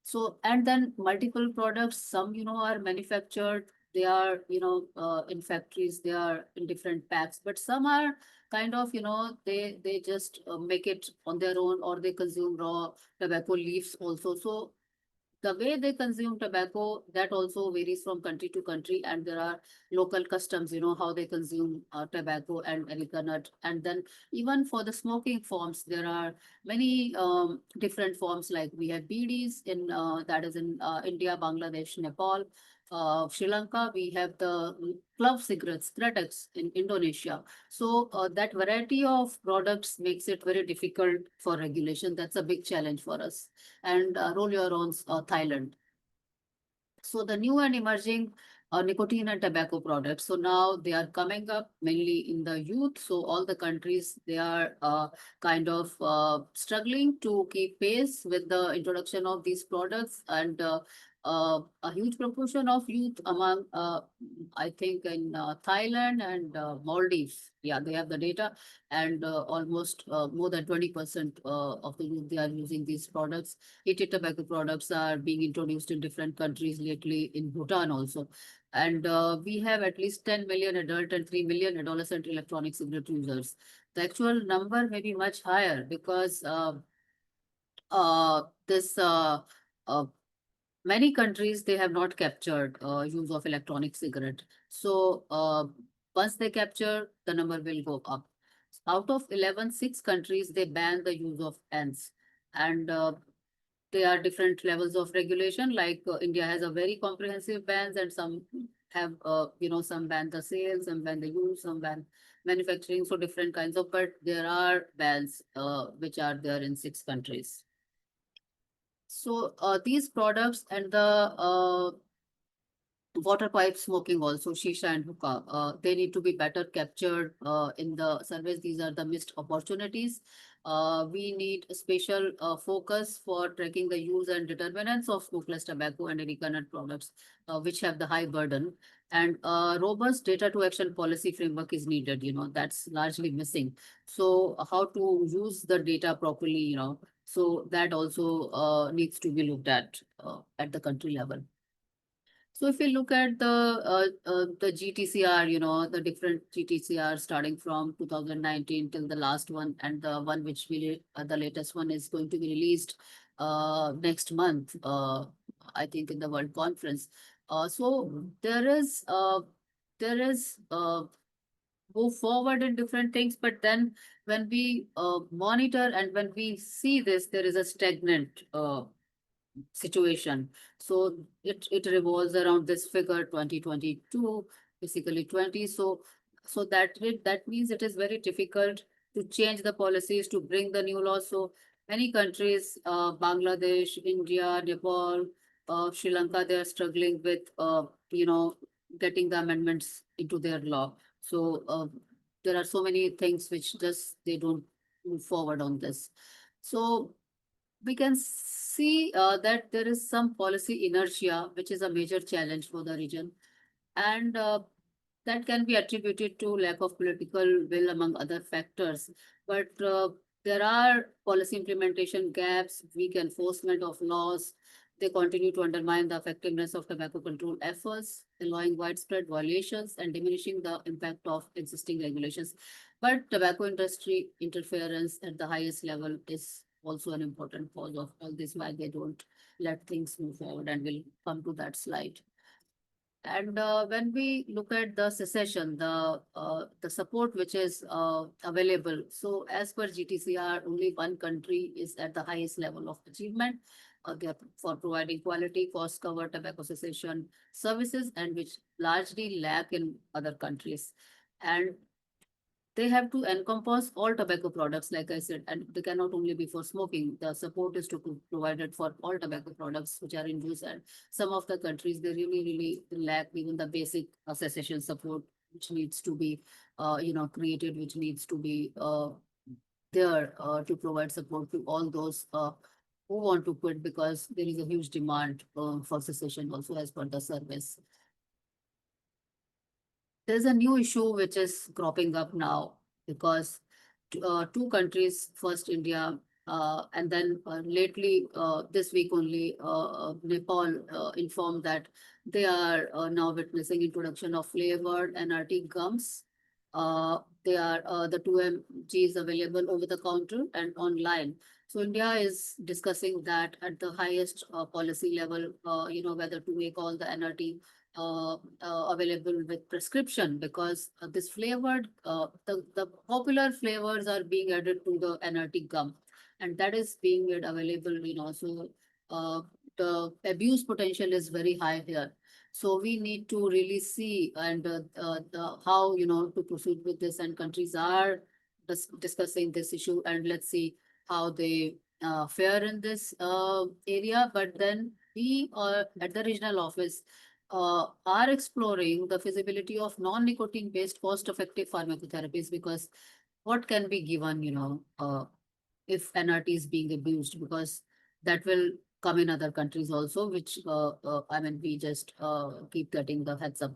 So, and then multiple products, some, are manufactured, they are, in factories, they are in different packs, but some are kind of, they just make it on their own, or they consume raw tobacco leaves also. So the way they consume tobacco, that also varies from country to country, and there are local customs, how they consume tobacco and Areca nut. And then even for the smoking forms, there are many different forms, like we have BDs in that is in India, Bangladesh, Nepal, Sri Lanka. We have the club cigarettes, Kretex in Indonesia. So that variety of products makes it very difficult for regulation. That's a big challenge for us. And roll your own Thailand. So the new and emerging nicotine and tobacco products. So now they are coming up mainly in the youth. So all the countries, they are kind of struggling to keep pace with the introduction of these products. And a huge proportion of youth among, I think in Thailand and Maldives, yeah, they have the data, and almost more than 20% of the youth, they are using these products. Heated tobacco products are being introduced in different countries lately, in Bhutan also. And we have at least 10 million adult and 3 million adolescent electronic cigarette users. The actual number may be much higher, because this many countries, they have not captured use of electronic cigarette. So once they capture, the number will go up. Out of 11, 6 countries, they ban the use of pens. And there are different levels of regulation, like India has a very comprehensive bans, and some have, some ban the sales, some ban the use, some ban manufacturing, so different kinds of, but there are bans which are there in 6 countries. So these products and the water pipe smoking also, shisha and hookah, they need to be better captured in the surveys. These are the missed opportunities. We need a special focus for tracking the use and determinants of smokeless tobacco and any connect products, which have the high burden. And robust data to action policy framework is needed, that's largely missing. So how to use the data properly, so that also needs to be looked at the country level. So if we look at the GTCR, the different GTCR starting from 2019 till the last one, and the one which the latest one is going to be released next month, I think in the World Conference. So there is move forward in different things, but then when we monitor and when we see this, there is a stagnant situation. So it revolves around this figure 2022, basically 20. So that means it is very difficult to change the policies, to bring the new laws. So many countries, Bangladesh, India, Nepal, Sri Lanka, they are struggling with getting the amendments into their law. So there are so many things which just they don't move forward on this. So we can see that there is some policy inertia, which is a major challenge for the region. And that can be attributed to lack of political will among other factors. But there are policy implementation gaps, weak enforcement of laws. They continue to undermine the effectiveness of tobacco control efforts, allowing widespread violations and diminishing the impact of existing regulations. But tobacco industry interference at the highest level is also an important cause of all this, why they don't let things move forward, and we'll come to that slide. And when we look at the cessation, the support which is available, so as per GTCR, only one country is at the highest level of achievement for providing quality cost cover tobacco cessation services, and which largely lack in other countries. And they have to encompass all tobacco products, like I said, and they cannot only be for smoking. The support is to be provided for all tobacco products which are in use. And some of the countries, they really lack even the basic cessation support, which needs to be, created, which needs to be there to provide support to all those who want to quit, because there is a huge demand for cessation also as per the service. There's a new issue which is cropping up now, because 2 countries, first India, and then lately, this week only, Nepal informed that they are now witnessing introduction of flavored NRT gums. They are the 2mg is available over the counter and online. So India is discussing that at the highest policy level, whether to make all the NRT available with prescription, because this flavored, the popular flavors are being added to the NRT gum, and that is being made available, so the abuse potential is very high here. So we need to really see and how, to proceed with this, and countries are discussing this issue, and let's see how they fare in this area. But then we at the regional office are exploring the feasibility of non-nicotine based cost-effective pharmacotherapies, because what can be given, if NRT is being abused, because that will come in other countries also, which we just keep getting the heads up.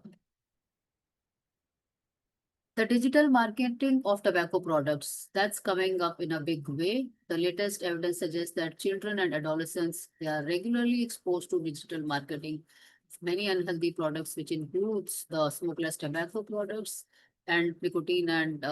The digital marketing of tobacco products, that's coming up in a big way. The latest evidence suggests that children and adolescents, they are regularly exposed to digital marketing, many unhealthy products, which includes the smokeless tobacco products and nicotine and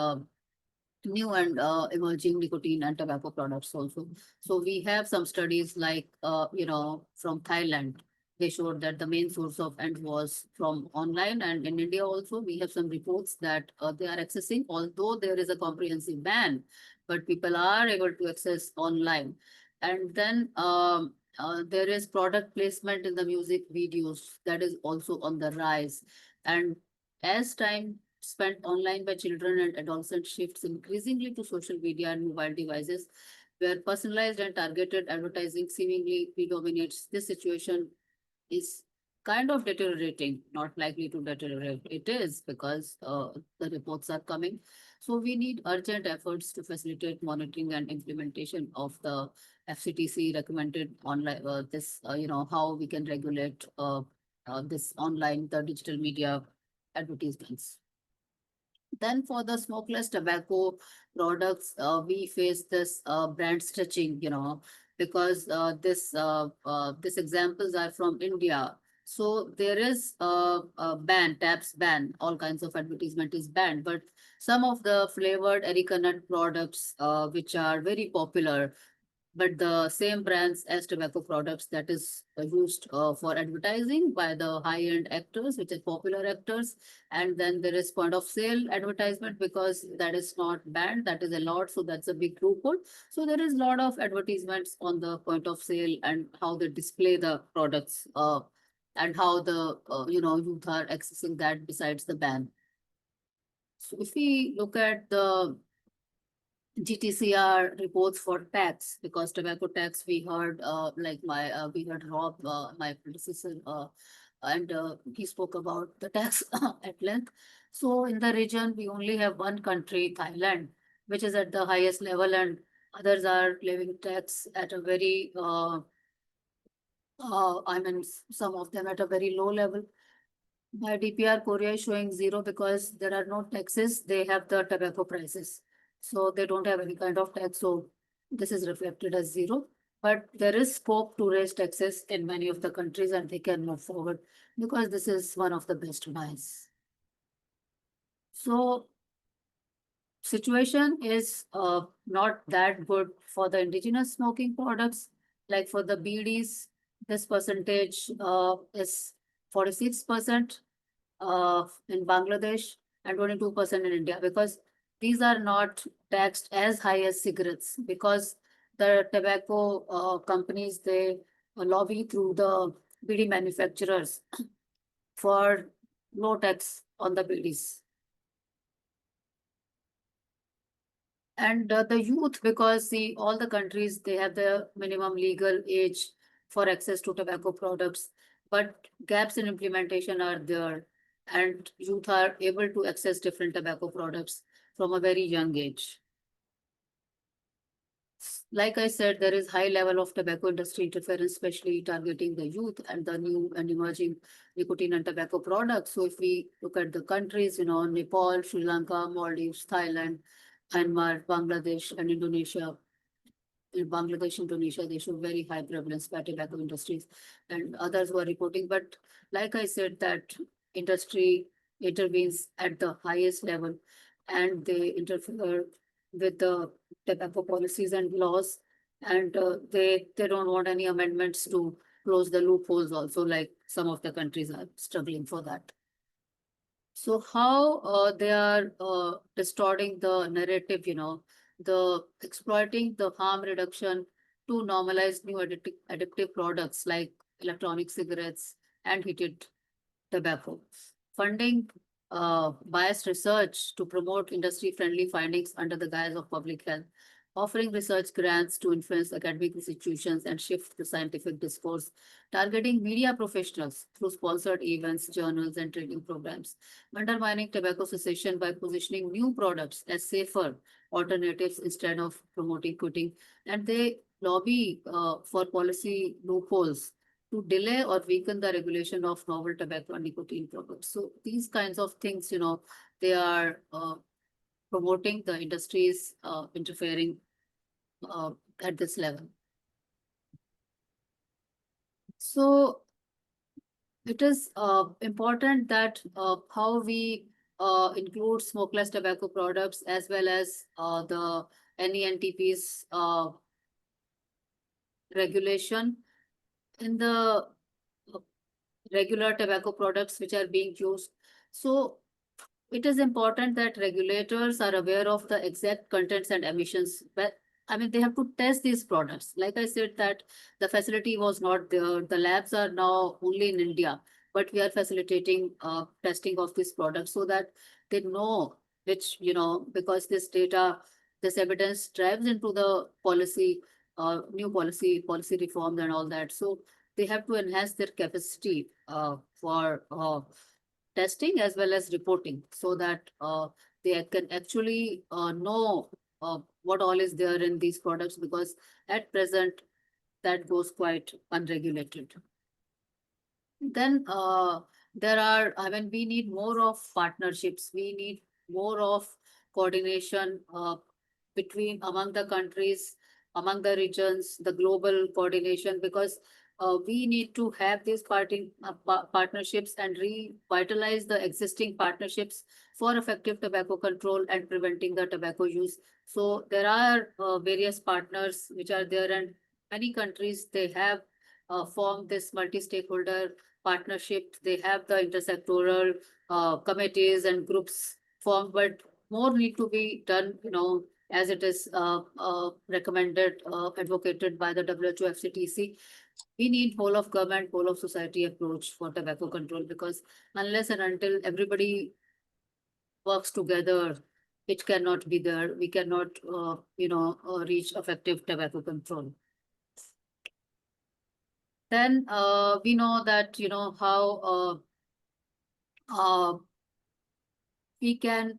new and emerging nicotine and tobacco products also. So we have some studies like, from Thailand, they showed that the main source of end was from online, and in India also we have some reports that they are accessing, although there is a comprehensive ban, but people are able to access online. And then there is product placement in the music videos that is also on the rise. And as time spent online by children and adolescents shifts increasingly to social media and mobile devices, where personalized and targeted advertising seemingly predominates, this situation is kind of deteriorating, not likely to deteriorate. It is because the reports are coming. So we need urgent efforts to facilitate monitoring and implementation of the FCTC recommended online, how we can regulate this online, the digital media advertisements. Then for the smokeless tobacco products, we face this brand stretching, because these examples are from India. So there is a ban, taps ban, all kinds of advertisement is banned, but some of the flavored Erica nut products, which are very popular, but the same brands as tobacco products that is used for advertising by the high-end actors, which are popular actors. And then there is point of sale advertisement, because that is not banned, that is allowed. So that's a big loophole. So there is a lot of advertisements on the point of sale and how they display the products and how the youth are accessing that besides the ban. So if we look at the GTCR reports for tax, because tobacco tax, we heard we heard Rob, my predecessor, and he spoke about the tax at length. So in the region, we only have one country, Thailand, which is at the highest level, and others are levying tax at a very, some of them at a very low level. By DPR, Korea is showing zero because there are no taxes. They have the tobacco prices. So they don't have any kind of tax. So this is reflected as zero. But there is scope to raise taxes in many of the countries, and they can move forward because this is one of the best buys. So situation is not that good for the indigenous smoking products. Like for the BDs, this percentage is 46% in Bangladesh and 22% in India, because these are not taxed as high as cigarettes, because the tobacco companies, they lobby through the BD manufacturers for low tax on the BDs. And the youth, because all the countries, they have the minimum legal age for access to tobacco products, but gaps in implementation are there, and youth are able to access different tobacco products from a very young age. Like I said, there is high level of tobacco industry interference, especially targeting the youth and the new and emerging nicotine and tobacco products. So if we look at the countries, Nepal, Sri Lanka, Maldives, Thailand, Myanmar, Bangladesh, and Indonesia. In Bangladesh, Indonesia, they show very high prevalence by tobacco industries, and others were reporting. But like I said, that industry intervenes at the highest level, and they interfere with the tobacco policies and laws, and they don't want any amendments to close the loopholes also, like some of the countries are struggling for that. So how they are distorting the narrative, the exploiting the harm reduction to normalize new addictive products like electronic cigarettes and heated tobacco. Funding biased research to promote industry-friendly findings under the guise of public health. Offering research grants to influence academic institutions and shift the scientific discourse, targeting media professionals through sponsored events, journals, and training programs, undermining tobacco cessation by positioning new products as safer alternatives instead of promoting quitting. And they lobby for policy loopholes to delay or weaken the regulation of novel tobacco and nicotine products. So these kinds of things, they are promoting the industries interfering at this level. So it is important that how we include smokeless tobacco products as well as the NENTP's regulation in the regular tobacco products which are being used. So it is important that regulators are aware of the exact contents and emissions. But I mean, they have to test these products. Like I said, that the facility was not there. The labs are now only in India, but we are facilitating testing of these products so that they know which, because this data, this evidence drives into the policy, new policy reforms and all that. So they have to enhance their capacity for testing as well as reporting so that they can actually know what all is there in these products, because at present that goes quite unregulated. Then we need more of partnerships. We need more of coordination among the countries, among the regions, the global coordination, because we need to have these partnerships and revitalize the existing partnerships for effective tobacco control and preventing the tobacco use. So there are various partners which are there, and many countries, they have formed this multi-stakeholder partnership. They have the intersectoral committees and groups formed, but more need to be done, as it is recommended, advocated by the WHO FCTC. We need whole of government, whole of society approach for tobacco control, because unless and until everybody works together, it cannot be there. We cannot, reach effective tobacco control. Then we know that, how we cannot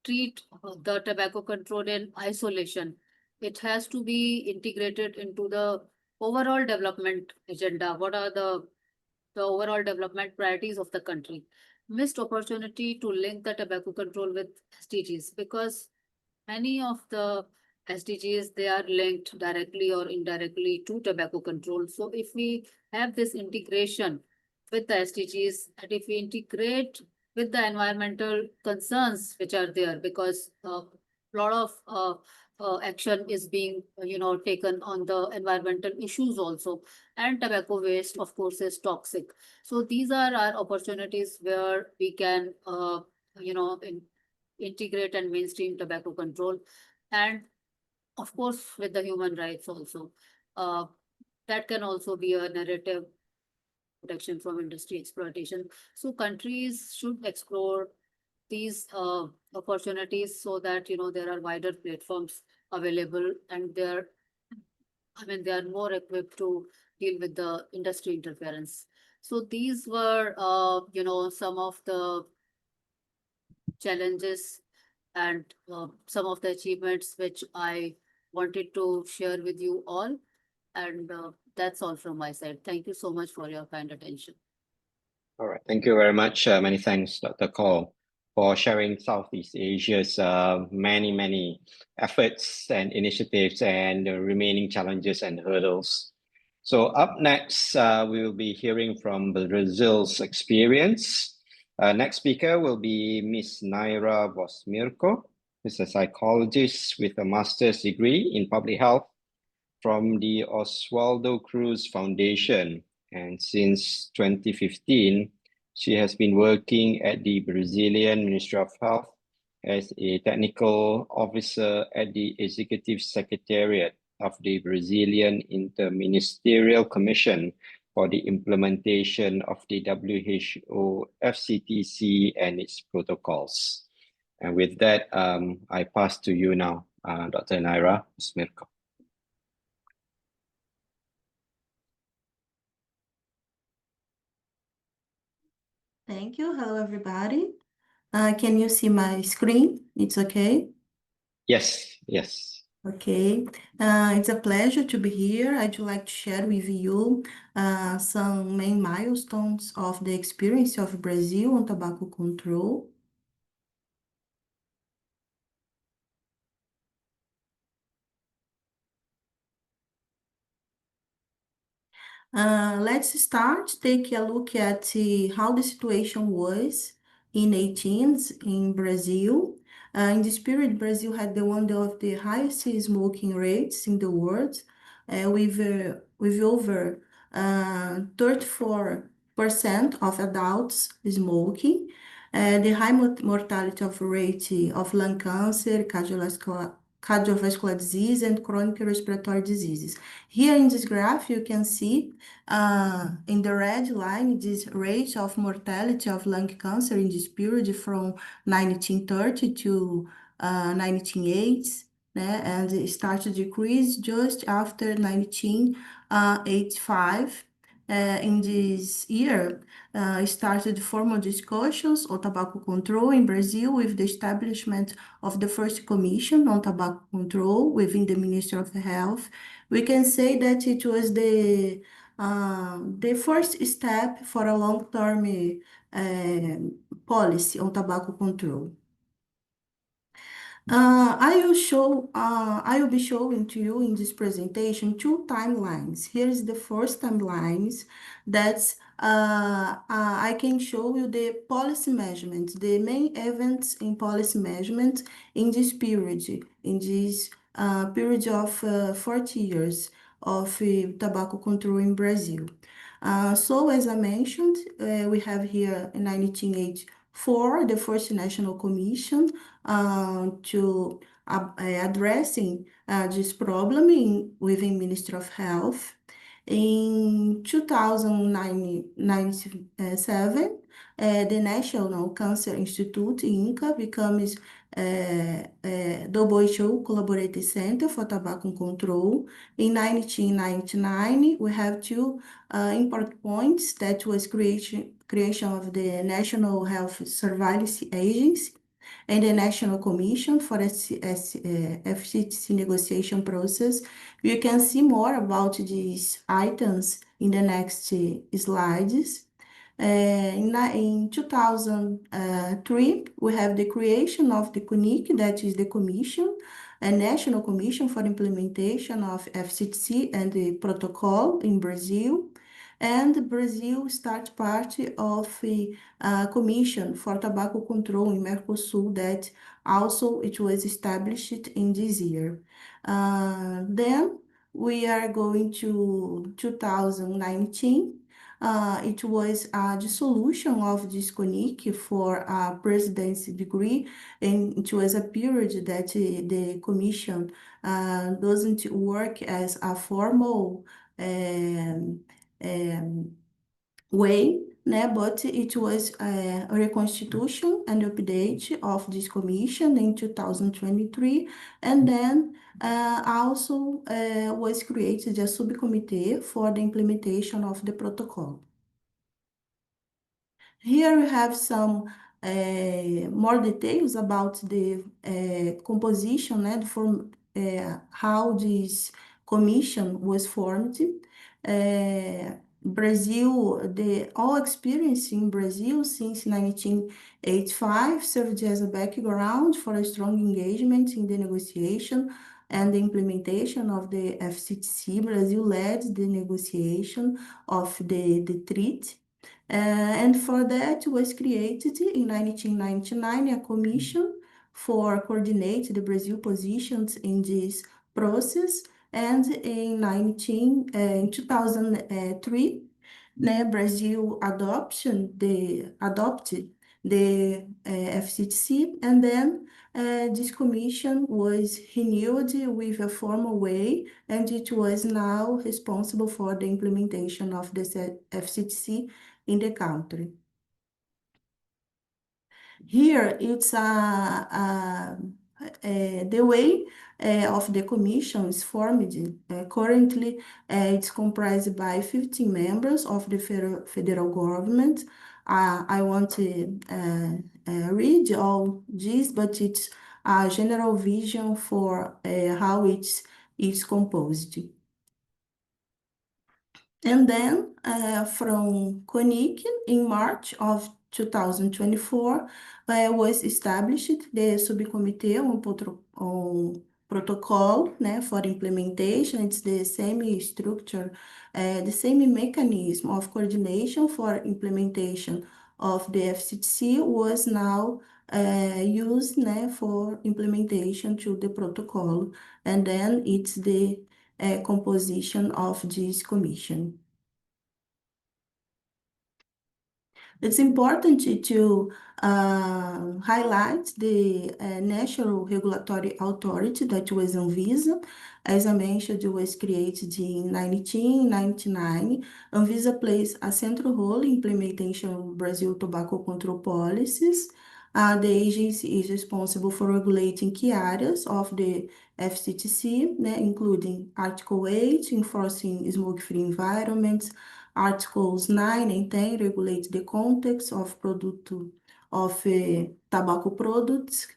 treat the tobacco control in isolation. It has to be integrated into the overall development agenda. What are the overall development priorities of the country? Missed opportunity to link the tobacco control with SDGs, because many of the SDGs, they are linked directly or indirectly to tobacco control. So if we have this integration with the SDGs, and if we integrate with the environmental concerns which are there, because a lot of action is being, taken on the environmental issues also, and tobacco waste, of course, is toxic. So these are our opportunities where we can, integrate and mainstream tobacco control, and of course with the human rights also. That can also be a narrative, protection from industry exploitation. So countries should explore these opportunities so that, there are wider platforms available, and they are more equipped to deal with the industry interference. So these were, some of the challenges and some of the achievements which I wanted to share with you all. And that's all from my side. Thank you so much for your kind attention. All right, thank you very much. Many thanks, Dr. Kaur, for sharing Southeast Asia's many efforts and initiatives and the remaining challenges and hurdles. So up next, we will be hearing from Brazil's experience. Next speaker will be Ms. Naira Vosmirko, who's a psychologist with a master's degree in public health from the Oswaldo Cruz Foundation. And since 2015, she has been working at the Brazilian Ministry of Health as a technical officer at the Executive Secretariat of the Brazilian Interministerial Commission for the implementation of the WHO FCTC and its protocols. And with that, I pass to you now, Dr. Naira Vosmirko. Thank you. Hello, everybody. Can you see my screen? It's okay? Yes, yes. Okay. It's a pleasure to be here. I'd like to share with you some main milestones of the experience of Brazil on tobacco control. Let's start, take a look at how the situation was in 18s in Brazil. In this period, Brazil had one of the highest smoking rates in the world, with over 34% of adults smoking, the high mortality rate of lung cancer, cardiovascular disease, and chronic respiratory diseases. Here in this graph, you can see in the red line this rate of mortality of lung cancer in this period from 1930 to 1980, and it started to decrease just after 1985. In this year, started formal discussions on tobacco control in Brazil with the establishment of the first commission on tobacco control within the Ministry of Health. We can say that it was the first step for a long-term policy on tobacco control. I will be showing to you in this presentation two timelines. Here is the first timelines that I can show you the policy measurement, the main events in policy measurement in this period, period of 40 years of tobacco control in Brazil. So as I mentioned, we have here in 1984 the first National Commission to addressing this problem within Ministry of Health. In 2097, the National Cancer Institute, INCA, becomes WHO Collaborative Center for Tobacco Control. In 1999, we have two important points that was creation of the National Health Surveillance Agency and the National Commission for FCTC negotiation process. You can see more about these items in the next slides. In 2003, we have the creation of the CONIC, that is the Commission, a National Commission for Implementation of FCTC and the protocol in Brazil. And Brazil starts part of a Commission for Tobacco Control in Mercosul that also it was established in this year. Then we are going to 2019. It was a dissolution of this CONIC for a presidency degree, and it was a period that the commission doesn't work as a formal way, but it was a reconstitution and update of this commission in 2023, and then also was created a subcommittee for the implementation of the protocol. Here we have some more details about the composition and how this commission was formed. Brazil, all experience in Brazil since 1985 served as a background for a strong engagement in the negotiation and the implementation of the FCTC. Brazil led the negotiation of the treaty. And for that was created in 1999 a commission for coordinate the Brazil positions in this process. And in 2003, Brazil adopted the FCTC, and then this commission was renewed with a formal way, and it was now responsible for the implementation of the FCTC in the country. Here it's the way of the commission is formed. Currently, it's comprised by 15 members of the federal government. I want to read all this, but it's a general vision for how it's composed. And then from CONIC in March of 2024 was established the subcommittee on protocol for implementation. It's the same structure, the same mechanism of coordination for implementation of the FCTC was now used for implementation to the protocol. And then it's the composition of this commission. It's important to highlight the National Regulatory Authority that was Anvisa. As I mentioned, it was created in 1999. Anvisa plays a central role in implementation of Brazil tobacco control policies. The agency is responsible for regulating key areas of the FCTC, including Article 8, enforcing smoke-free environments. Articles 9 and 10 regulate the context of tobacco products,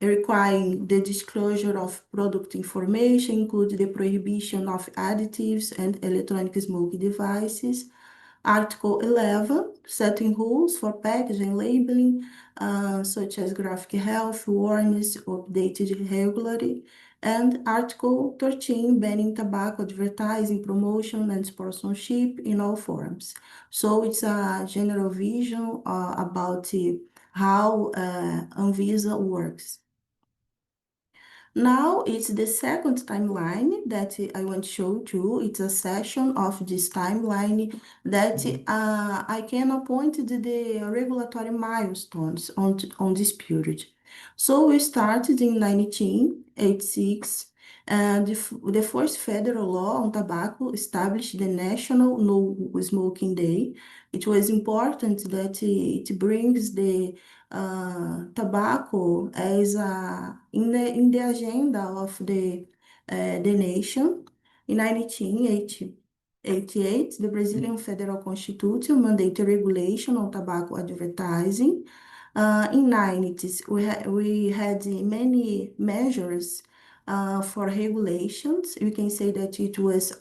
requiring the disclosure of product information, including the prohibition of additives and electronic smoke devices. Article 11, setting rules for packaging labeling, such as graphic health warnings updated regularly. And Article 13, banning tobacco advertising, promotion, and sponsorship in all forms. So it's a general vision about how Anvisa works. Now it's the second timeline that I want to show you. It's a section of this timeline that I can point the regulatory milestones on this period. So we started in 1986, and the first federal law on tobacco established the National No Smoking Day. It was important that it brings the tobacco as in the agenda of the nation. In 1988, the Brazilian Federal Constitution mandated regulation on tobacco advertising. In 90s, we had many measures for regulations. You can say that it was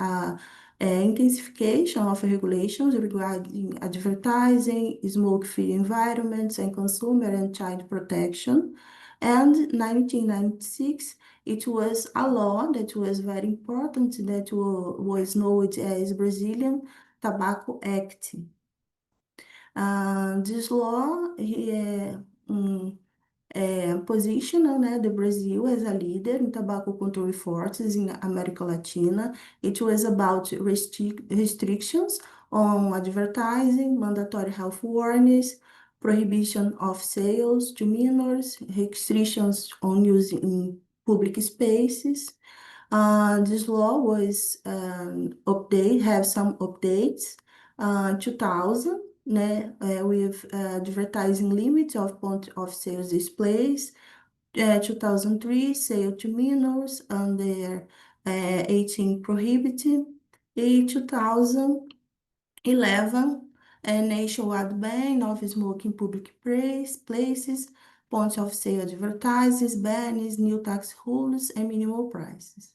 intensification of regulations regarding advertising, smoke-free environments, and consumer and child protection. And 1996, it was a law that was very important that was known as Brazilian Tobacco Act. This law positioned the Brazil as a leader in tobacco control efforts in America Latina. It was about restrictions on advertising, mandatory health warnings, prohibition of sales to minors, restrictions on use in public spaces. This law was have some updates. 2000, with advertising limit of point of sales displays. 2003, sale to minors under 18 prohibited. In 2011, a nationwide ban of smoking in public places, points of sale advertises, bans, new tax rules, and minimal prices.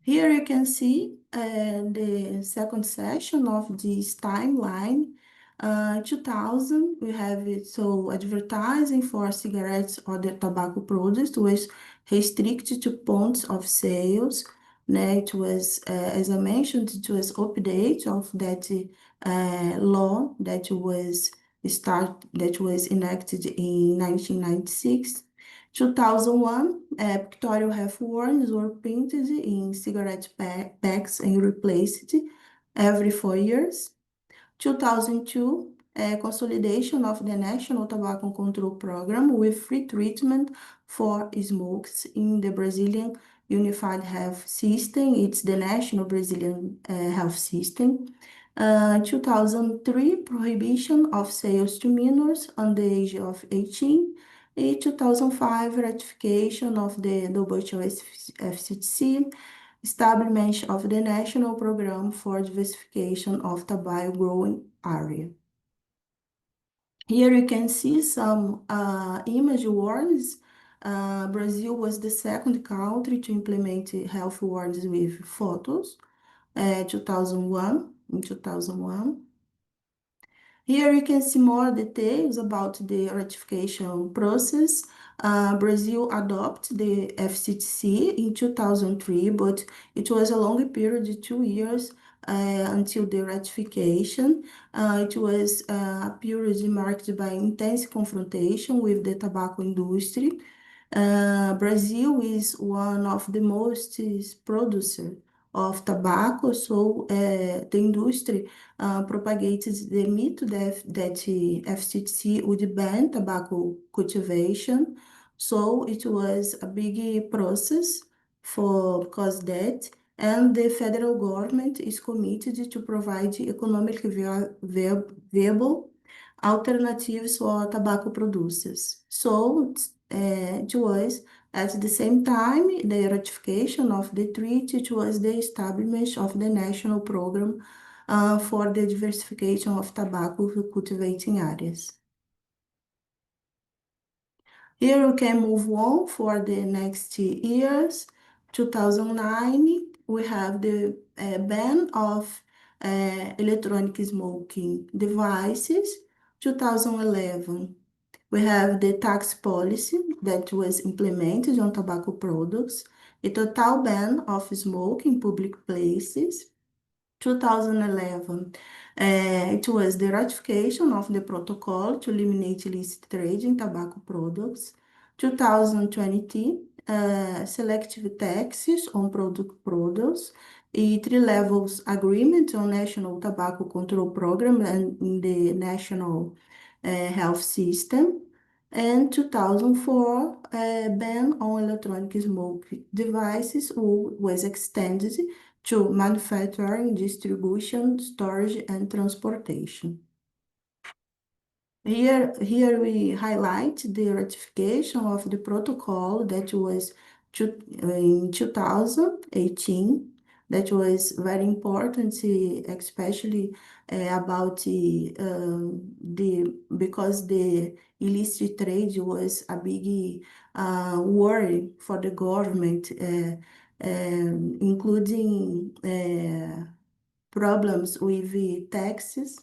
Here you can see the second section of this timeline. 2000, we have it, so advertising for cigarettes or other tobacco products was restricted to points of sales. It was, as I mentioned, it was update of that law that was enacted in 1996. 2001, pictorial health warnings were printed in cigarette packs and replaced every 4 years. 2002, consolidation of the National Tobacco Control Program with free treatment for smokes in the Brazilian Unified Health System. It's the National Brazilian Health System. 2003, prohibition of sales to minors under the age of 18. In 2005, ratification of the WFCTC, establishment of the National Program for Diversification of Tobacco Growing Area. Here you can see some image warnings. Brazil was the second country to implement health warnings with photos, in 2001. Here you can see more details about the ratification process. Brazil adopted the FCTC in 2003, but it was a long period, 2 years, until the ratification. It was a period marked by intense confrontation with the tobacco industry. Brazil is one of the most producers of tobacco. So the industry propagated the myth that FCTC would ban tobacco cultivation. So it was a big process because that, and the federal government is committed to provide economically viable alternatives for tobacco producers. So it was at the same time the ratification of the treaty, it was the establishment of the national program for the diversification of tobacco cultivating areas. Here we can move on for the next years. 2009, we have the ban of electronic smoking devices. 2011, we have the tax policy that was implemented on tobacco products, a total ban of smoke in public places. 2011, it was the ratification of the protocol to eliminate illicit trade in tobacco products. 2020, selective taxes on products, a three levels agreement on National Tobacco Control Program and in the National Health System. And 2004, ban on electronic smoke devices was extended to manufacturing, distribution, storage, and transportation. Here we highlight the ratification of the protocol that was in 2018. That was very important, especially about because the illicit trade was a big worry for the government, including problems with taxes.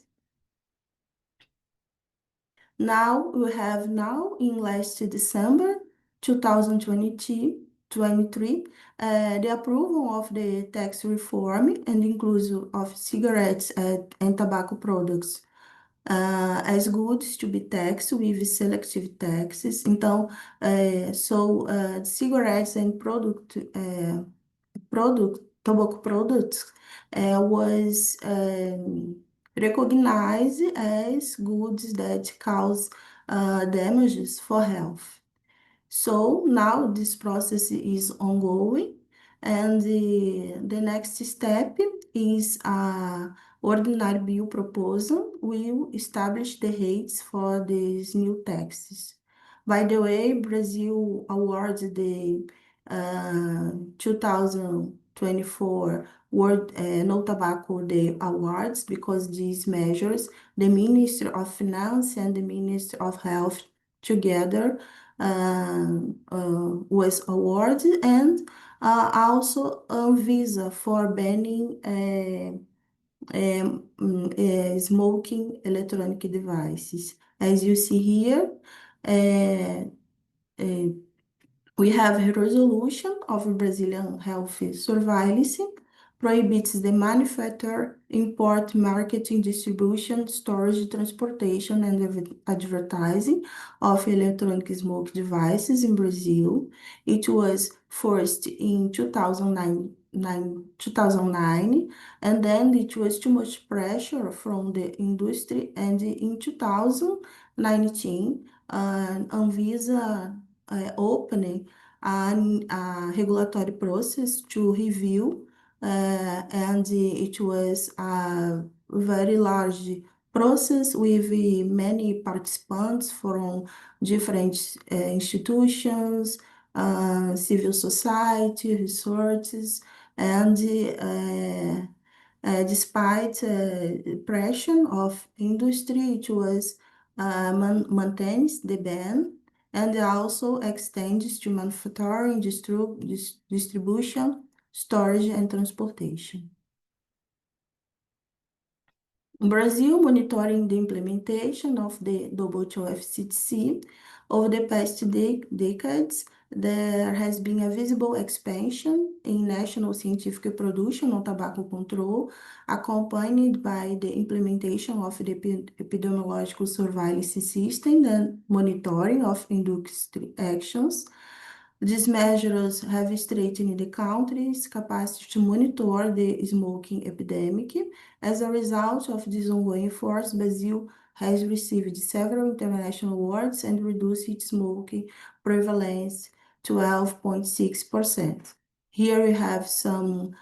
Now we have in last December 2023, the approval of the tax reform and inclusion of cigarettes and tobacco products as goods to be taxed with selective taxes. Então, cigarettes and tobacco products was recognized as goods that cause damages for health. So now this process is ongoing, and the next step is ordinary bill proposal will establish the rates for these new taxes. By the way, Brazil awarded the 2024 World No Tobacco Day Awards because these measures, the Ministry of Finance and the Ministry of Health together was awarded, and also Anvisa for banning smoking electronic devices. As you see here, we have a resolution of Brazilian health surveillance prohibits the manufacture, import, marketing, distribution, storage, transportation, and advertising of electronic smoke devices in Brazil. It was first in 2009, and then it was too much pressure from the industry, and in 2019, Anvisa opening a regulatory process to review, and it was a very large process with many participants from different institutions, civil society, researchers, and despite pressure of industry, it was maintains the ban and also extends to manufacturing, distribution, storage, and transportation. Brazil monitoring the implementation of the WTO FCTC. Over the past decades, there has been a visible expansion in national scientific production on tobacco control, accompanied by the implementation of the epidemiological surveillance system and monitoring of industry actions. These measures have strengthened the country's capacity to monitor the smoking epidemic. As a result of this ongoing efforts, Brazil has received several international awards and reduced its smoking prevalence to 12.6%. Here we have some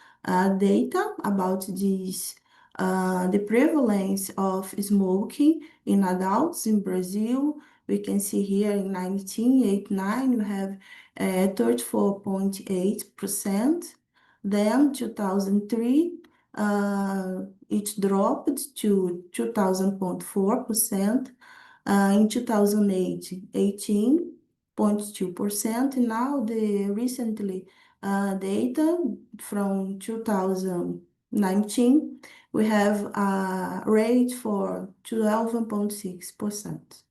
data about this, the prevalence of smoking in adults in Brazil. We can see here in 1989, we have 34.8%. Then 2003, it dropped to 2000.4%. In 2008, 18.2%. Now the recently data from 2019, we have a rate for 12.6%.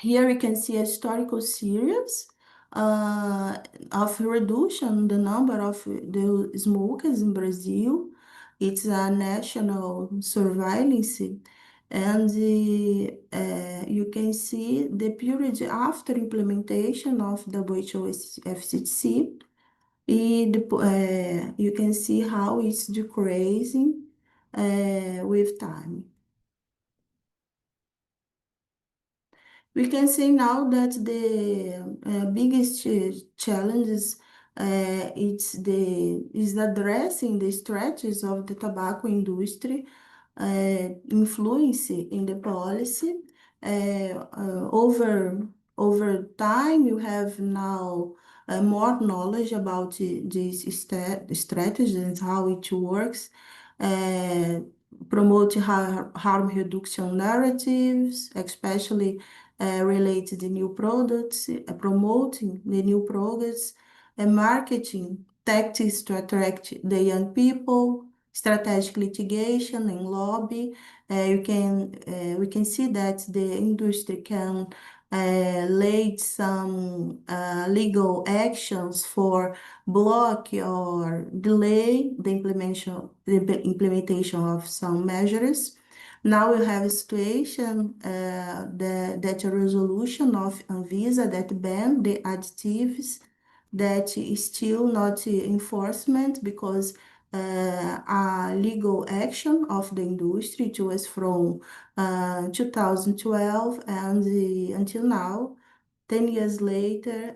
Here we can see a historical series of reduction the number of the smokers in Brazil. It's a national surveillance, and you can see the period after implementation of WHO FCTC. You can see how it's decreasing with time. We can say now that the biggest challenges is addressing the strategies of the tobacco industry influence in the policy. Over time, you have now more knowledge about these strategies and how it works. Promote harm reduction narratives, especially related to new products, promoting the new products, and marketing tactics to attract the young people, strategic litigation and lobby. We can see that the industry can lay some legal actions for block or delay the implementation of some measures. Now we have a situation that a resolution of Anvisa that ban the additives that is still not enforcement because a legal action of the industry. It was from 2012 and until now, 10 years later,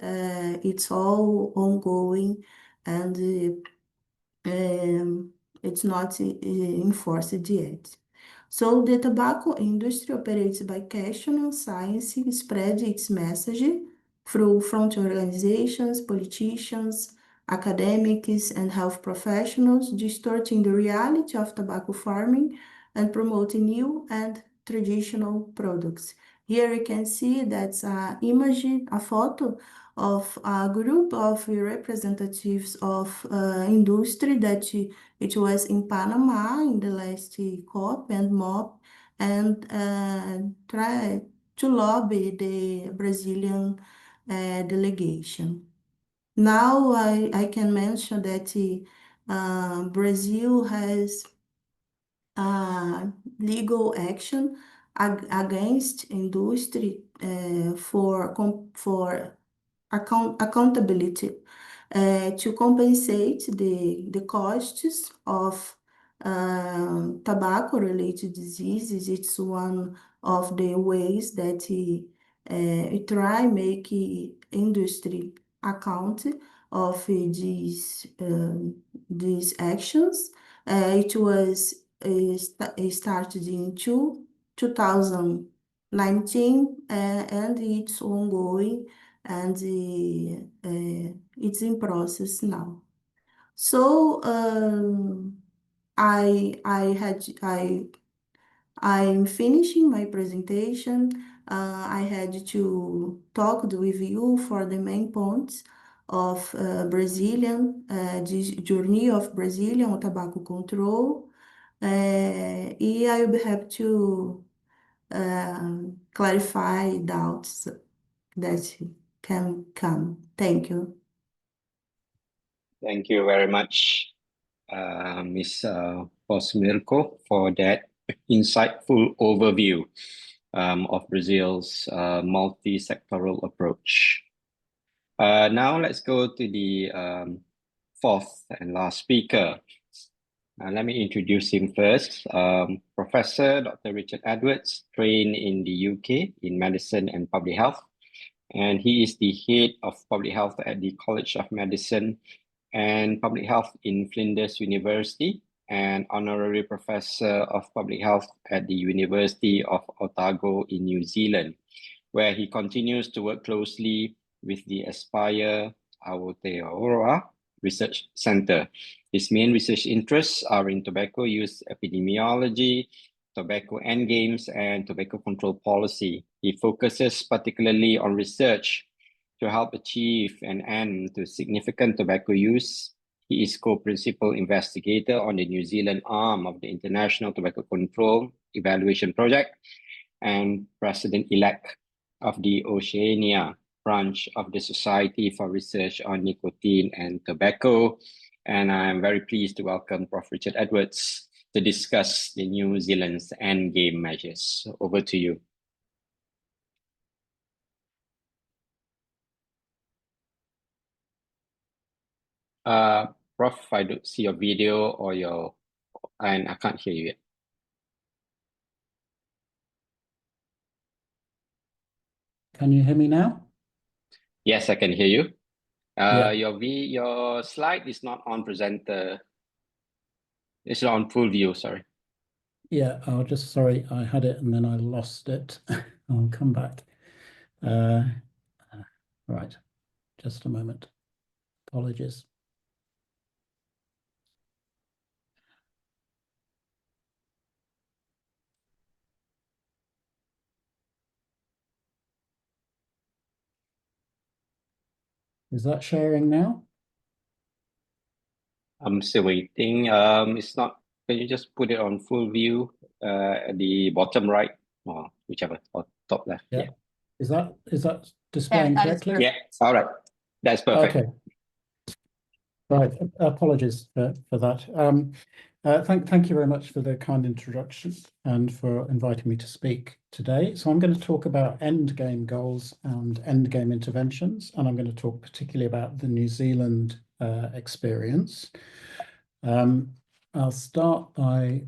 it's all ongoing and it's not enforced yet. So the tobacco industry operates by questioning science, spread its message through front organizations, politicians, academics, and health professionals, distorting the reality of tobacco farming and promoting new and traditional products. Here you can see that's an image, a photo of a group of representatives of industry that it was in Panama in the last COP and MOP and try to lobby the Brazilian delegation. Now I can mention that Brazil has legal action against industry for accountability to compensate the costs of tobacco-related diseases. It's one of the ways that it try make industry account of these actions. It was started in 2019 and it's ongoing and it's in process now. So I'm finishing my presentation. I had to talk with you for the main points of Brazilian, this journey of Brazilian tobacco control. I will be happy to clarify doubts that can come. Thank you. Thank you very much, Ms. Posmirko, for that insightful overview of Brazil's multi-sectoral approach. Now let's go to the fourth and last speaker. Let me introduce him first. Professor Dr. Richard Edwards, trained in the UK in medicine and public health. And he is the head of public health at the College of Medicine and Public Health in Flinders University, and honorary professor of public health at the University of Otago in New Zealand, where he continues to work closely with the Aspire Aotearoa Research Center. His main research interests are in tobacco use epidemiology, tobacco endgames, and tobacco control policy. He focuses particularly on research to help achieve an end to significant tobacco use. He is co-principal investigator on the New Zealand arm of the International Tobacco Control Evaluation Project and president-elect of the Oceania branch of the Society for Research on Nicotine and Tobacco. And I'm very pleased to welcome Prof. Richard Edwards to discuss the New Zealand's endgame measures. Over to you. Prof, I don't see your video or and I can't hear you yet. Can you hear me now? Yes, I can hear you. Yeah. Your slide is not on presenter. It's on full view, sorry. Yeah, sorry, I had it and then I lost it. I'll come back. Right, just a moment. Apologies. Is that sharing now? I'm still waiting. It's not. Can you just put it on full view at the bottom right or whichever, or top left? Yeah. Is that displaying correctly? Yeah. All right. That's perfect. Okay. Right. Apologies for that. Thank you very much for the kind introduction and for inviting me to speak today. So I'm going to talk about endgame goals and endgame interventions, and I'm going to talk particularly about the New Zealand experience. I'll start by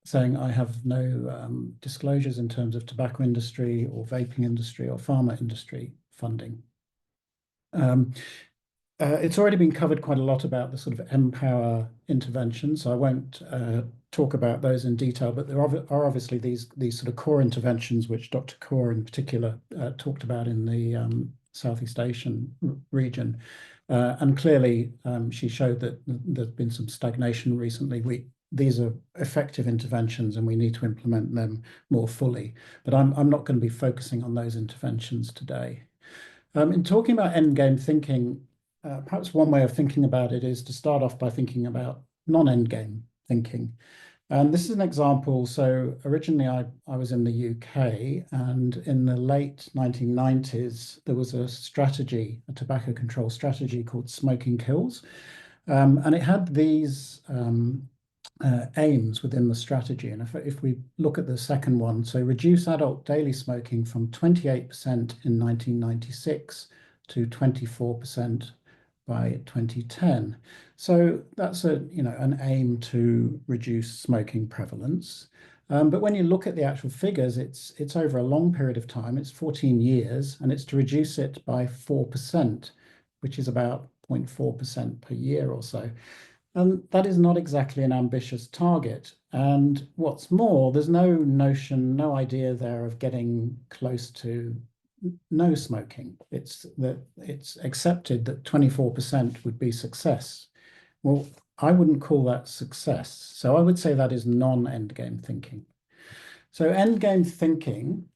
saying I have no disclosures in terms of tobacco industry or vaping industry or pharma industry funding. It's already been covered quite a lot about the sort of Empower interventions, so I won't talk about those in detail, but there are obviously these sort of core interventions which Dr. Kaur in particular talked about in the Southeast Asian region. And clearly she showed that there's been some stagnation recently. These are effective interventions and we need to implement them more fully, but I'm not going to be focusing on those interventions today. In talking about endgame thinking, perhaps one way of thinking about it is to start off by thinking about non-endgame thinking. And this is an example. So originally I was in the UK, and in the late 1990s, there was a tobacco control strategy called Smoking Kills. And it had these aims within the strategy. And if we look at the second one, so reduce adult daily smoking from 28% in 1996 to 24% by 2010. So that's an aim to reduce smoking prevalence. But when you look at the actual figures, it's over a long period of time. It's 14 years, and it's to reduce it by 4%, which is about 0.4% per year or so. And that is not exactly an ambitious target. And what's more, there's no idea there of getting close to no smoking. It's accepted that 24% would be success. Well, I wouldn't call that success. So I would say that is non-endgame thinking. So endgame thinking,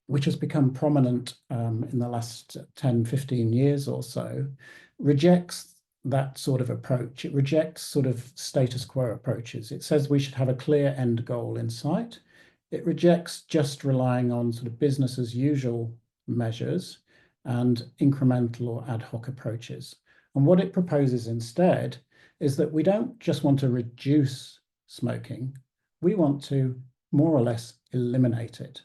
which has become prominent in the last 10, 15 years or so, rejects that sort of approach. It rejects sort of status quo approaches. It says we should have a clear end goal in sight. It rejects just relying on sort of business as usual measures and incremental or ad hoc approaches. And what it proposes instead is that we don't just want to reduce smoking, we want to more or less eliminate it.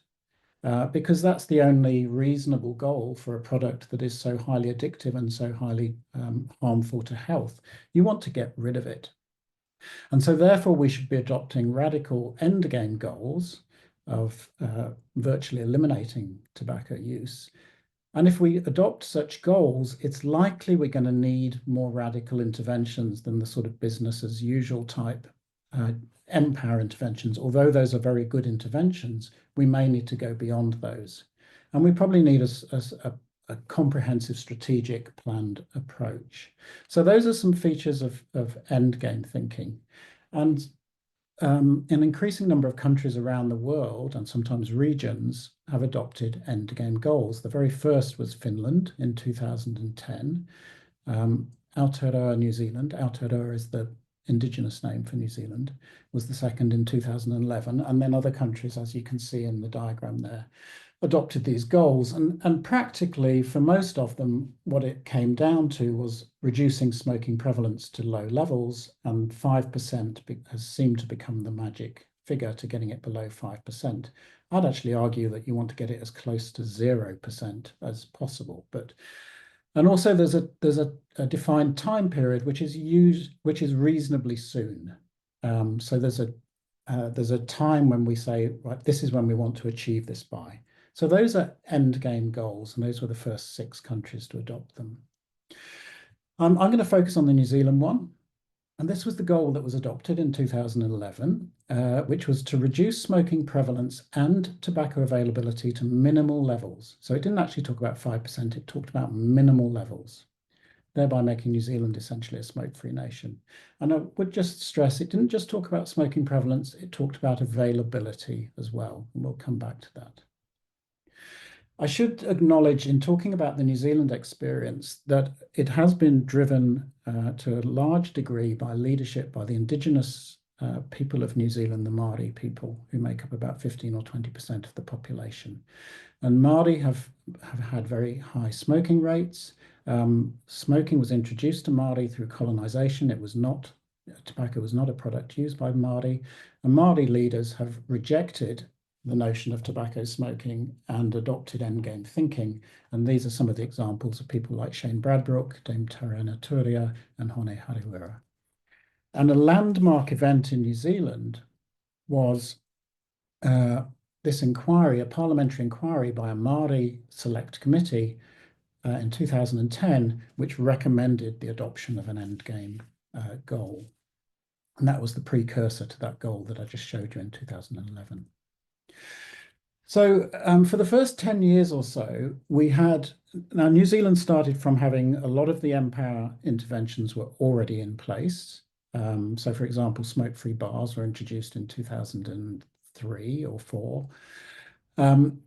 because that's the only reasonable goal for a product that is so highly addictive and so highly harmful to health. You want to get rid of it. And so therefore we should be adopting radical endgame goals of virtually eliminating tobacco use. And if we adopt such goals, it's likely we're going to need more radical interventions than the sort of business as usual type empower interventions. Although those are very good interventions, we may need to go beyond those. And we probably need a comprehensive strategic planned approach. So those are some features of endgame thinking. And an increasing number of countries around the world, and sometimes regions, have adopted endgame goals. The very first was Finland in 2010. Aotearoa, New Zealand, Aotearoa is the indigenous name for New Zealand, was the second in 2011. And then other countries, as you can see in the diagram there, adopted these goals. And practically, for most of them, what it came down to was reducing smoking prevalence to low levels, and 5% has seemed to become the magic figure to getting it below 5%. I'd actually argue that you want to get it as close to 0% as possible. And also there's a defined time period which is reasonably soon. So there's a time when we say, right, this is when we want to achieve this by. So those are endgame goals, and those were the first 6 countries to adopt them. I'm going to focus on the New Zealand one. And this was the goal that was adopted in 2011, which was to reduce smoking prevalence and tobacco availability to minimal levels. So it didn't actually talk about 5%, it talked about minimal levels, thereby making New Zealand essentially a smoke-free nation. And I would just stress, it didn't just talk about smoking prevalence, it talked about availability as well, and we'll come back to that. I should acknowledge, in talking about the New Zealand experience, that it has been driven to a large degree by leadership by the indigenous people of New Zealand, the Māori people, who make up about 15 or 20% of the population. And Māori have had very high smoking rates. Smoking was introduced to Māori through colonisation. Tobacco was not a product used by Māori. And Māori leaders have rejected the notion of tobacco smoking and adopted endgame thinking. And these are some of the examples of people like Shane Bradbrook, Dame Taurena Turia, and Hone Harawira. And a landmark event in New Zealand was this inquiry, a parliamentary inquiry by a Māori select committee in 2010, which recommended the adoption of an endgame goal. And that was the precursor to that goal that I just showed you in 2011. So for the first 10 years or so, now New Zealand started from having a lot of the Empower interventions were already in place. So for example, smoke-free bars were introduced in 2003 or 4. And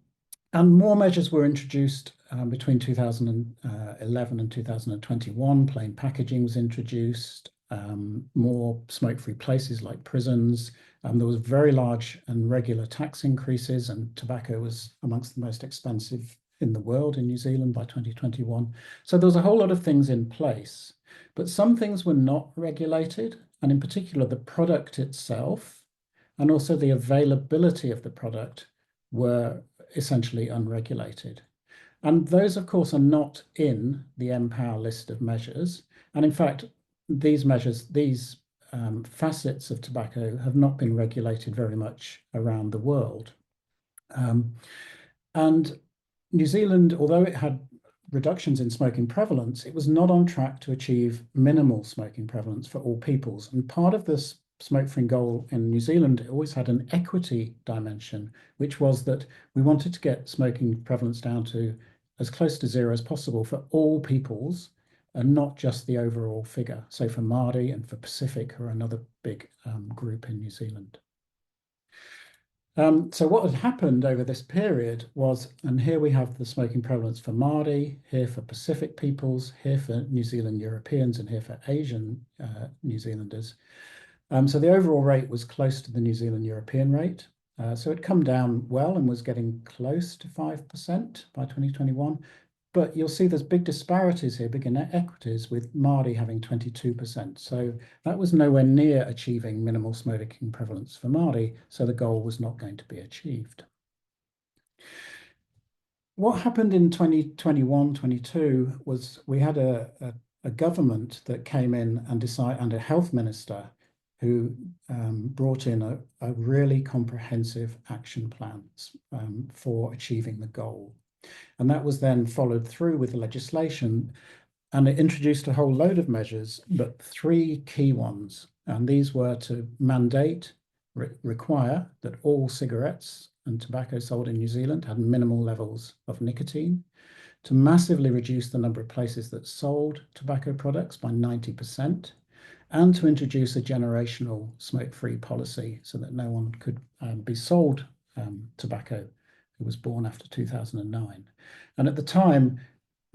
more measures were introduced between 2011 and 2021. Plain packaging was introduced, more smoke-free places like prisons. There was very large and regular tax increases, and tobacco was amongst the most expensive in the world in New Zealand by 2021. So there was a whole lot of things in place, but some things were not regulated, and in particular the product itself and also the availability of the product were essentially unregulated. And those, of course, are not in the Empower list of measures. And in fact, these measures, these facets of tobacco have not been regulated very much around the world. And New Zealand, although it had reductions in smoking prevalence, it was not on track to achieve minimal smoking prevalence for all peoples. And part of this smoke-free goal in New Zealand always had an equity dimension, which was that we wanted to get smoking prevalence down to as close to 0 as possible for all peoples, and not just the overall figure. So for Māori and for Pacific, who are another big group in New Zealand. So what had happened over this period was, and here we have the smoking prevalence for Māori, here for Pacific peoples, here for New Zealand Europeans, and here for Asian New Zealanders. So the overall rate was close to the New Zealand European rate. So it come down well and was getting close to 5% by 2021. But you'll see there's big disparities here, big inequities, with Māori having 22%. So that was nowhere near achieving minimal smoking prevalence for Māori, so the goal was not going to be achieved. what happened in 2021-22 was we had a government that came in and decided, and a health minister who brought in a really comprehensive action plan for achieving the goal. And that was then followed through with the legislation, and it introduced a whole load of measures, but 3 key ones. And these were to mandate, require that all cigarettes and tobacco sold in New Zealand had minimal levels of nicotine, to massively reduce the number of places that sold tobacco products by 90%, and to introduce a generational smoke-free policy so that no one could be sold tobacco who was born after 2009. And at the time,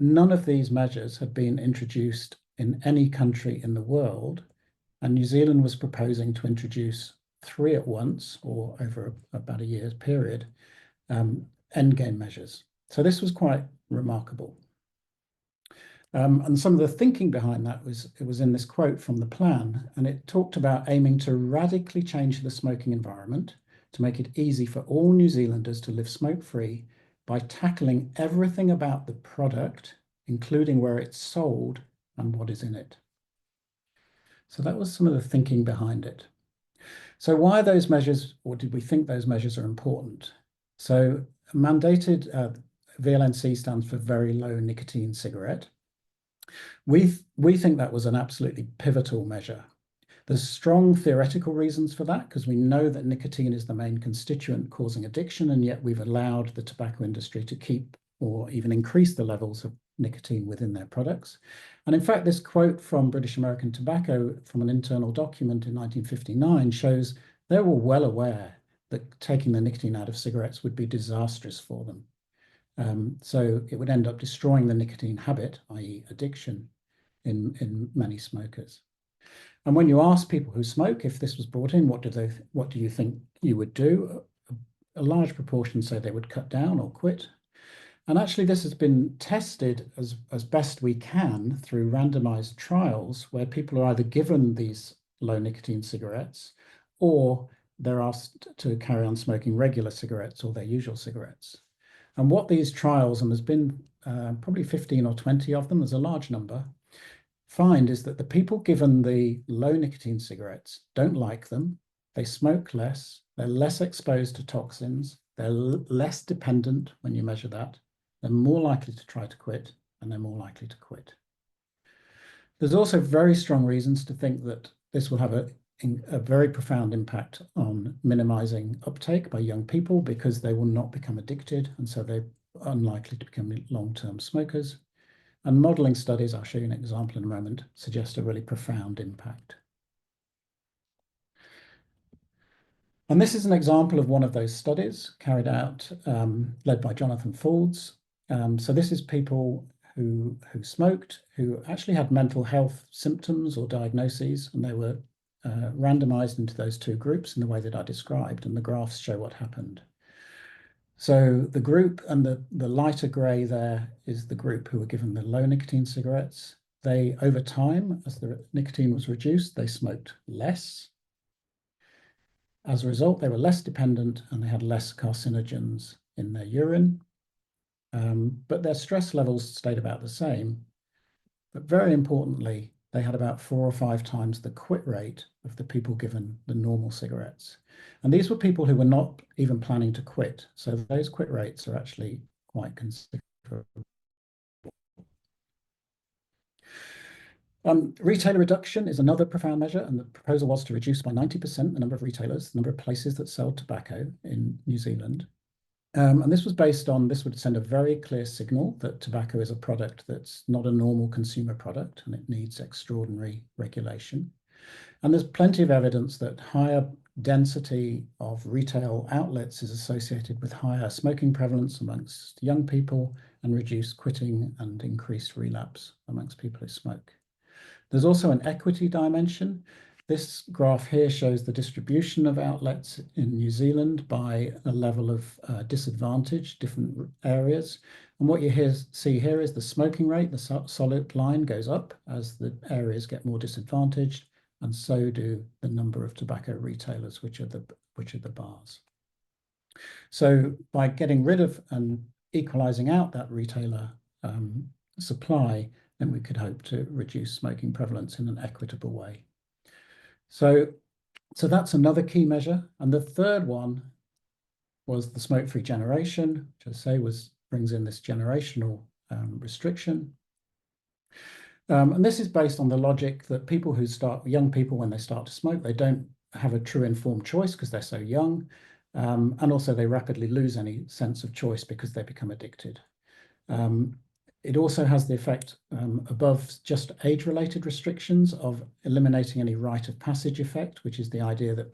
none of these measures had been introduced in any country in the world, and New Zealand was proposing to introduce 3 at once, or over about a year's period, endgame measures. So this was quite remarkable. And some of the thinking behind that was in this quote from the plan, and it talked about aiming to radically change the smoking environment to make it easy for all New Zealanders to live smoke-free by tackling everything about the product, including where it's sold and what is in it. So that was some of the thinking behind it. So why are those measures, or did we think those measures are important? So mandated, VLNC stands for very low nicotine cigarette. We think that was an absolutely pivotal measure. There's strong theoretical reasons for that, because we know that nicotine is the main constituent causing addiction, and yet we've allowed the tobacco industry to keep or even increase the levels of nicotine within their products. And in fact, this quote from British American Tobacco from an internal document in 1959 shows they were well aware that taking the nicotine out of cigarettes would be disastrous for them. So it would end up destroying the nicotine habit, i.e. addiction, in many smokers. And when you ask people who smoke, if this was brought in, what do you think you would do? A large proportion say they would cut down or quit. And actually this has been tested as best we can through randomized trials where people are either given these low nicotine cigarettes or they're asked to carry on smoking regular cigarettes or their usual cigarettes. And what these trials, and there's been probably 15 or 20 of them, there's a large number, find is that the people given the low nicotine cigarettes don't like them, they smoke less, they're less exposed to toxins, they're less dependent when you measure that, they're more likely to try to quit, and they're more likely to quit. There's also very strong reasons to think that this will have a very profound impact on minimizing uptake by young people, because they will not become addicted, and so they're unlikely to become long-term smokers. And modeling studies, I'll show you an example in a moment, suggest a really profound impact. And this is an example of one of those studies carried out, led by Jonathan Faulds. So this is people who smoked, who actually had mental health symptoms or diagnoses, and they were randomized into those 2 groups in the way that I described, and the graphs show what happened. So the group, and the lighter gray there is the group who were given the low nicotine cigarettes. They, over time, as the nicotine was reduced, they smoked less. As a result, they were less dependent and they had less carcinogens in their urine. But their stress levels stayed about the same. But very importantly, they had about 4 or 5 times the quit rate of the people given the normal cigarettes. And these were people who were not even planning to quit. So those quit rates are actually quite considerable. Retailer reduction is another profound measure, and the proposal was to reduce by 90% the number of retailers, the number of places that sell tobacco in New Zealand. And this was based on, this would send a very clear signal that tobacco is a product that's not a normal consumer product, and it needs extraordinary regulation. And there's plenty of evidence that higher density of retail outlets is associated with higher smoking prevalence amongst young people and reduced quitting and increased relapse amongst people who smoke. There's also an equity dimension. This graph here shows the distribution of outlets in New Zealand by a level of disadvantage, different areas. And what you see here is the smoking rate. The solid line goes up as the areas get more disadvantaged, and so do the number of tobacco retailers, which are the bars. So by getting rid of and equalizing out that retailer supply, then we could hope to reduce smoking prevalence in an equitable way. So that's another key measure. And the third one was the smoke-free generation, which I say brings in this generational restriction. And this is based on the logic that young people, when they start to smoke, they don't have a true informed choice because they're so young. And also they rapidly lose any sense of choice because they become addicted. It also has the effect above just age-related restrictions of eliminating any rite of passage effect, which is the idea that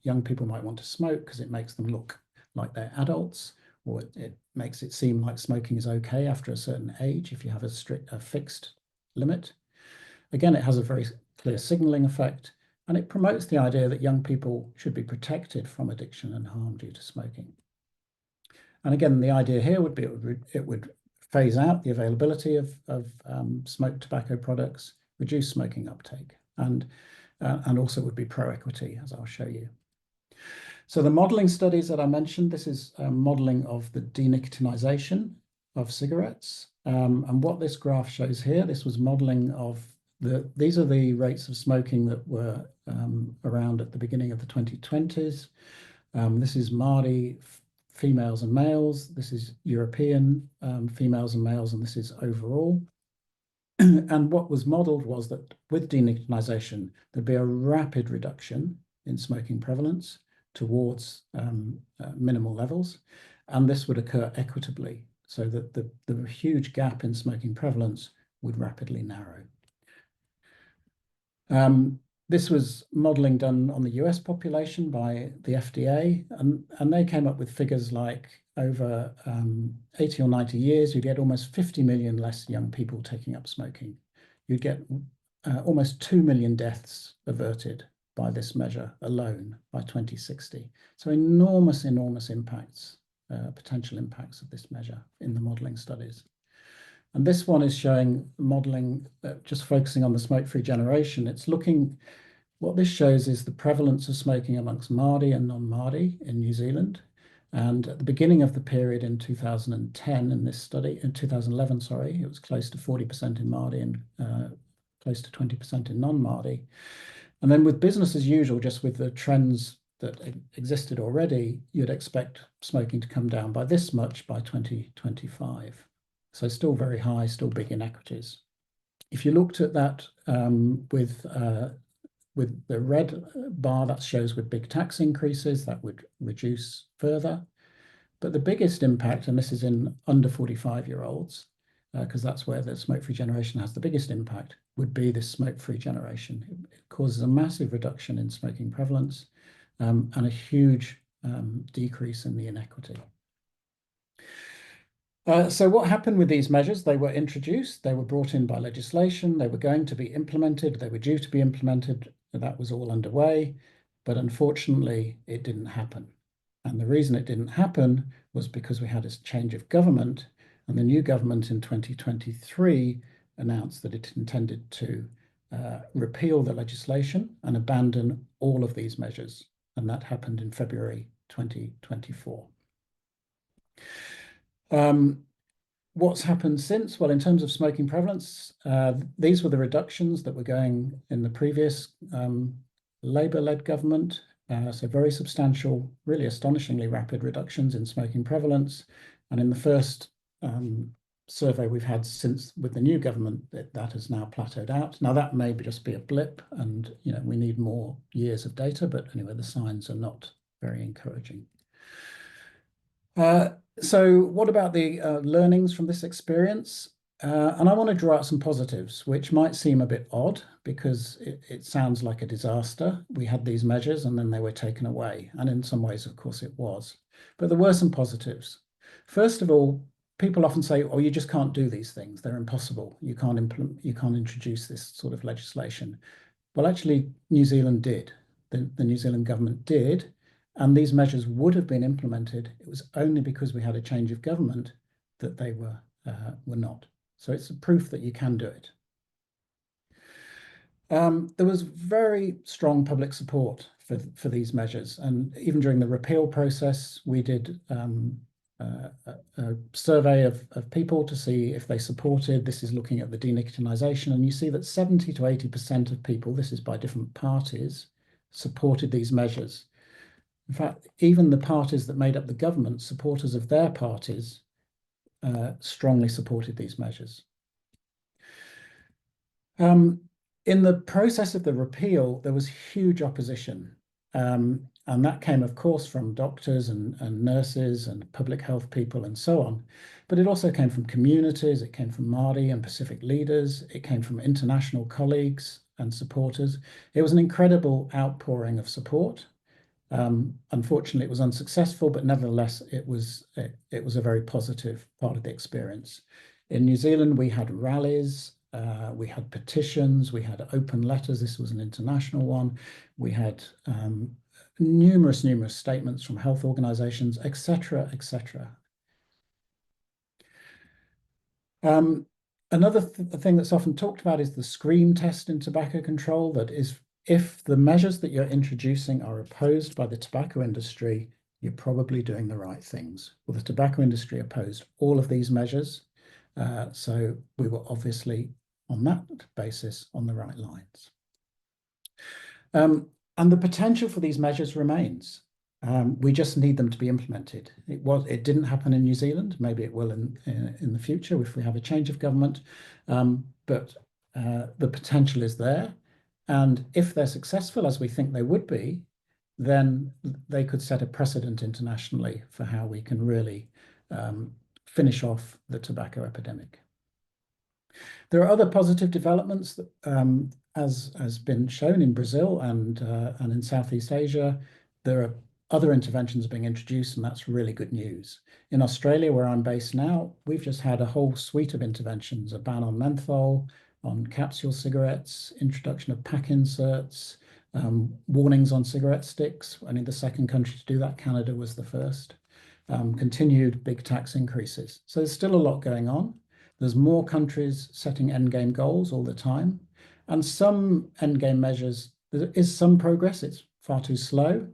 young people might want to smoke because it makes them look like they're adults, or it makes it seem like smoking is okay after a certain age if you have a fixed limit. Again, it has a very clear signaling effect, and it promotes the idea that young people should be protected from addiction and harm due to smoking. And again, the idea here would be it would phase out the availability of smoked tobacco products, reduce smoking uptake, and also would be pro-equity, as I'll show you. So the modeling studies that I mentioned, this is modeling of the denicotinization of cigarettes. And what this graph shows here, this was modeling of these are the rates of smoking that were around at the beginning of the 2020s. This is Māori females and males. This is European females and males, and this is overall. And what was modeled was that with denicotinization, there'd be a rapid reduction in smoking prevalence towards minimal levels, and this would occur equitably, so that the huge gap in smoking prevalence would rapidly narrow. This was modeling done on the US population by the FDA, and they came up with figures like over 80 or 90 years, you'd get almost 50 million less young people taking up smoking. You'd get almost 2 million deaths averted by this measure alone by 2060. So enormous impacts, potential impacts of this measure in the modeling studies. And this one is showing modeling, just focusing on the smoke-free generation. What this shows is the prevalence of smoking amongst Māori and non-Māori in New Zealand. And at the beginning of the period in 2010, in this study, in 2011, sorry, it was close to 40% in Māori and close to 20% in non-Māori. And then with business as usual, just with the trends that existed already, you'd expect smoking to come down by this much by 2025. So still very high, still big inequities. If you looked at that with the red bar, that shows with big tax increases, that would reduce further. But the biggest impact, and this is in under 45-year-olds, because that's where the smoke-free generation has the biggest impact, would be this smoke-free generation. It causes a massive reduction in smoking prevalence and a huge decrease in the inequity. So what happened with these measures? They were introduced, they were brought in by legislation, they were going to be implemented, they were due to be implemented, that was all underway, but unfortunately it didn't happen. And the reason it didn't happen was because we had a change of government, and the new government in 2023 announced that it intended to repeal the legislation and abandon all of these measures. And that happened in February 2024. What's happened since? Well, in terms of smoking prevalence, these were the reductions that were going in the previous Labour-led government. So very substantial, really astonishingly rapid reductions in smoking prevalence. And in the first survey we've had since with the new government, that has now plateaued out. Now that may just be a blip, and we need more years of data, but anyway, the signs are not very encouraging. So what about the learnings from this experience? And I want to draw out some positives, which might seem a bit odd because it sounds like a disaster. We had these measures and then they were taken away. And in some ways, of course, it was. But there were some positives. First of all, people often say, oh, you just can't do these things. They're impossible. You can't introduce this sort of legislation. Well, actually, New Zealand did. The New Zealand government did. And these measures would have been implemented. It was only because we had a change of government that they were not. So it's a proof that you can do it. There was very strong public support for these measures. And even during the repeal process, we did survey of people to see if they supported. This is looking at the denicotinization, and you see that 70 to 80% of people, this is by different parties, supported these measures. In fact, even the parties that made up the government, supporters of their parties, strongly supported these measures. In the process of the repeal, there was huge opposition. And that came, of course, from doctors and nurses and public health people and so on. But it also came from communities, it came from Māori and Pacific leaders, it came from international colleagues and supporters. It was an incredible outpouring of support. Unfortunately, it was unsuccessful, but nevertheless, it was a very positive part of the experience. In New Zealand, we had rallies, we had petitions, we had open letters. This was an international one. We had numerous statements from health organizations, etc., etc. Another thing that's often talked about is the screen test in tobacco control. That is, if the measures that you're introducing are opposed by the tobacco industry, you're probably doing the right things. Well, the tobacco industry opposed all of these measures, so we were obviously on that basis on the right lines. And the potential for these measures remains. We just need them to be implemented. It didn't happen in New Zealand. Maybe it will in the future if we have a change of government. But the potential is there. And if they're successful, as we think they would be, then they could set a precedent internationally for how we can really finish off the tobacco epidemic. There are other positive developments that, as has been shown in Brazil and in Southeast Asia. There are other interventions being introduced, and that's really good news. In Australia, where I'm based now, we've just had a whole suite of interventions: a ban on menthol, on capsule cigarettes, introduction of pack inserts, warnings on cigarette sticks. I mean, the second country to do that, Canada, was the first. Continued big tax increases. So there's still a lot going on. There's more countries setting endgame goals all the time. And some endgame measures, there is some progress. It's far too slow.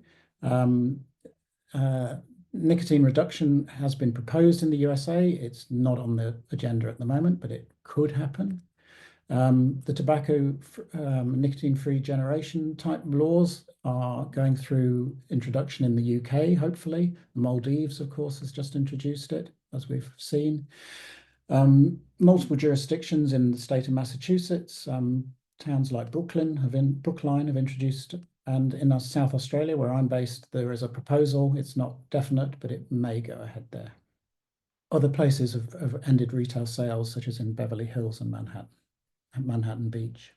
Nicotine reduction has been proposed in the USA. It's not on the agenda at the moment, but it could happen. The tobacco nicotine-free generation type laws are going through introduction in the UK, hopefully. The Maldives, of course, has just introduced it, as we've seen. Multiple jurisdictions in the state of Massachusetts, towns like Brookline have introduced, and in South Australia, where I'm based, there is a proposal. It's not definite, but it may go ahead there. Other places have ended retail sales, such as in Beverly Hills and Manhattan Beach.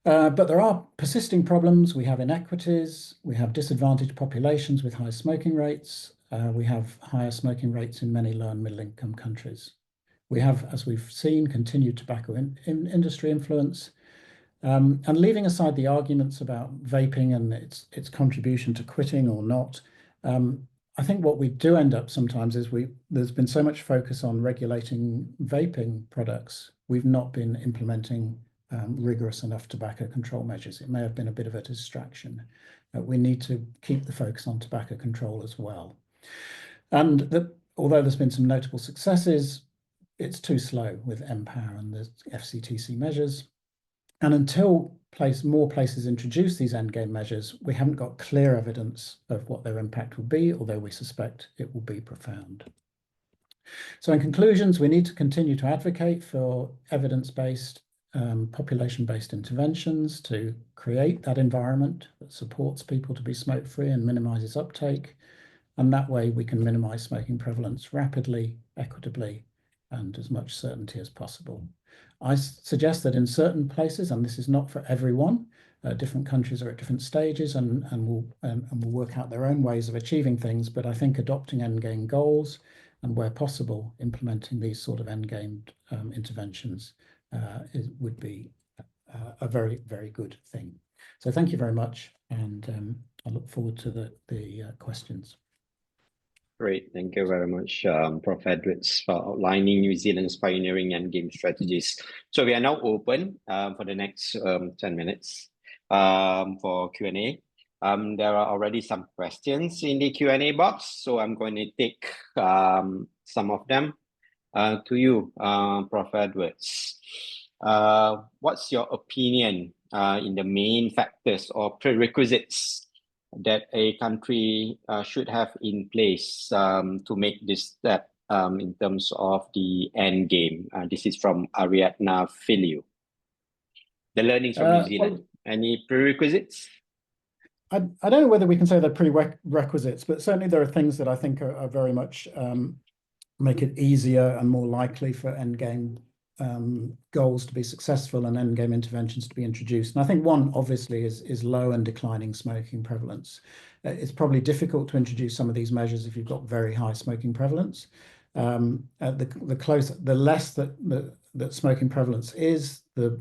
But there are persisting problems. We have inequities. We have disadvantaged populations with high smoking rates. We have higher smoking rates in many low and middle income countries. We have, as we've seen, continued tobacco industry influence. And leaving aside the arguments about vaping and its contribution to quitting or not, I think what we do end up sometimes is there's been so much focus on regulating vaping products, we've not been implementing rigorous enough tobacco control measures. It may have been a bit of a distraction. We need to keep the focus on tobacco control as well. And although there's been some notable successes, it's too slow with MPOWER and the FCTC measures. And until more places introduce these endgame measures, we haven't got clear evidence of what their impact will be, although we suspect it will be profound. So in conclusions, we need to continue to advocate for evidence-based, population-based interventions to create that environment that supports people to be smoke-free and minimizes uptake. And that way we can minimize smoking prevalence rapidly, equitably, and as much certainty as possible. I suggest that in certain places, and this is not for everyone, different countries are at different stages and will work out their own ways of achieving things, but I think adopting endgame goals and where possible, implementing these sort of endgame interventions would be a very, very good thing. So thank you very much, and I look forward to the questions. Great, thank you very much, Prof. Edwards, for outlining New Zealand's pioneering endgame strategies. So we are now open for the next 10 minutes for Q&A. There are already some questions in the Q&A box, so I'm going to take some of them. To you, Prof. Edwards, what's your opinion in the main factors or prerequisites that a country should have in place to make this step in terms of the end game? This is from Ariadna Filiu. The learnings from New Zealand. Any prerequisites? I don't know whether we can say they're prerequisites, but certainly there are things that I think are very much make it easier and more likely for endgame goals to be successful and endgame interventions to be introduced. And I think one obviously is low and declining smoking prevalence. It's probably difficult to introduce some of these measures if you've got very high smoking prevalence. The less that smoking prevalence is, the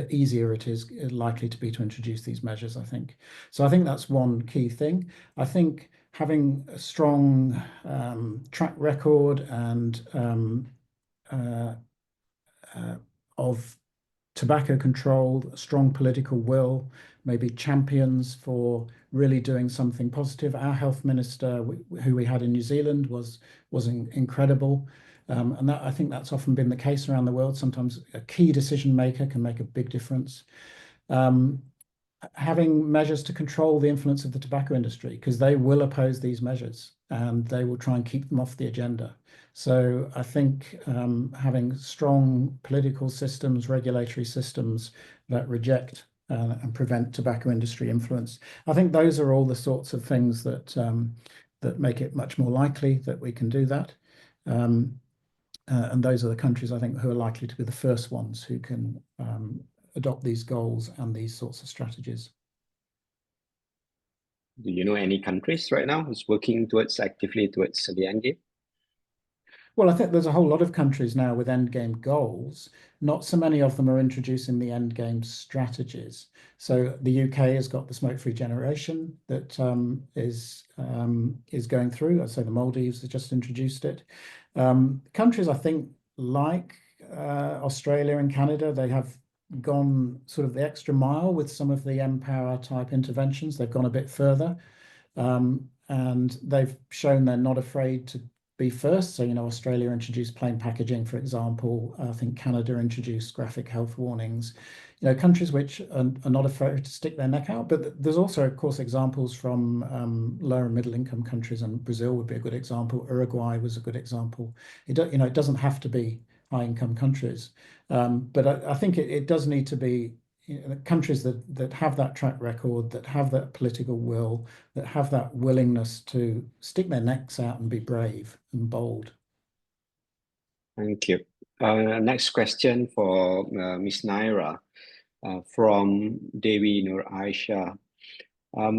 easier it is likely to be to introduce these measures, I think. So I think that's one key thing. I think having a strong track record and of tobacco control, strong political will, maybe champions for really doing something positive. Our health minister, who we had in New Zealand, was incredible. And I think that's often been the case around the world. Sometimes a key decision maker can make a big difference. Having measures to control the influence of the tobacco industry, because they will oppose these measures and they will try and keep them off the agenda. So I think having strong political systems, regulatory systems that reject and prevent tobacco industry influence, I think those are all the sorts of things that that make it much more likely that we can do that. And those are the countries, I think, who are likely to be the first ones who can adopt these goals and these sorts of strategies. Do you know any countries right now who's working actively towards the end game? Well, I think there's a whole lot of countries now with endgame goals. Not so many of them are introducing the endgame strategies. So the UK has got the smoke-free generation that is going through. I'd say the Maldives has just introduced it. Countries, I think, like Australia and Canada, they have gone sort of the extra mile with some of the Empower type interventions. They've gone a bit further, and they've shown they're not afraid to be first. So, Australia introduced plain packaging, for example. I think Canada introduced graphic health warnings. Countries which are not afraid to stick their neck out. But there's also, of course, examples from lower and middle income countries, and Brazil would be a good example. Uruguay was a good example. It doesn't have to be high income countries, but I think it does need to be countries that have that track record, that have that political will, that have that willingness to stick their necks out and be brave and bold. Thank you. Next question for Ms. Naira from Dewi Nur Aisha.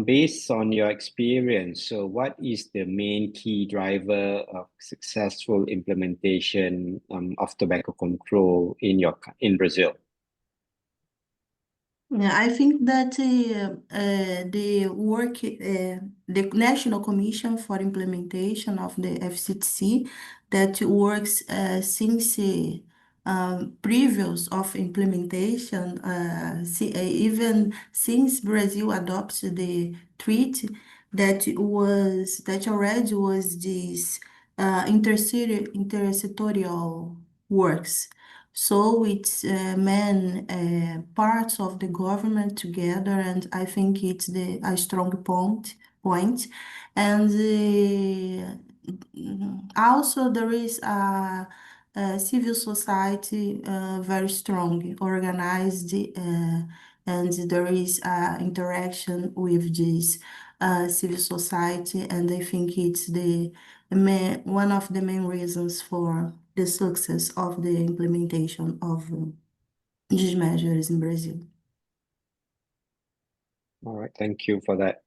Based on your experience, so what is the main key driver of successful implementation of tobacco control in Brazil? Yeah, I think that the National Commission for Implementation of the FCTC that works since previous of implementation, even since Brazil adopted the treaty, that already was this intersectorial works. So it's main parts of the government together, and I think it's a strong point. And also there is a civil society very strong, organized, and there is interaction with this civil society, and I think it's one of the main reasons for the success of the implementation of these measures in Brazil. All right, thank you for that.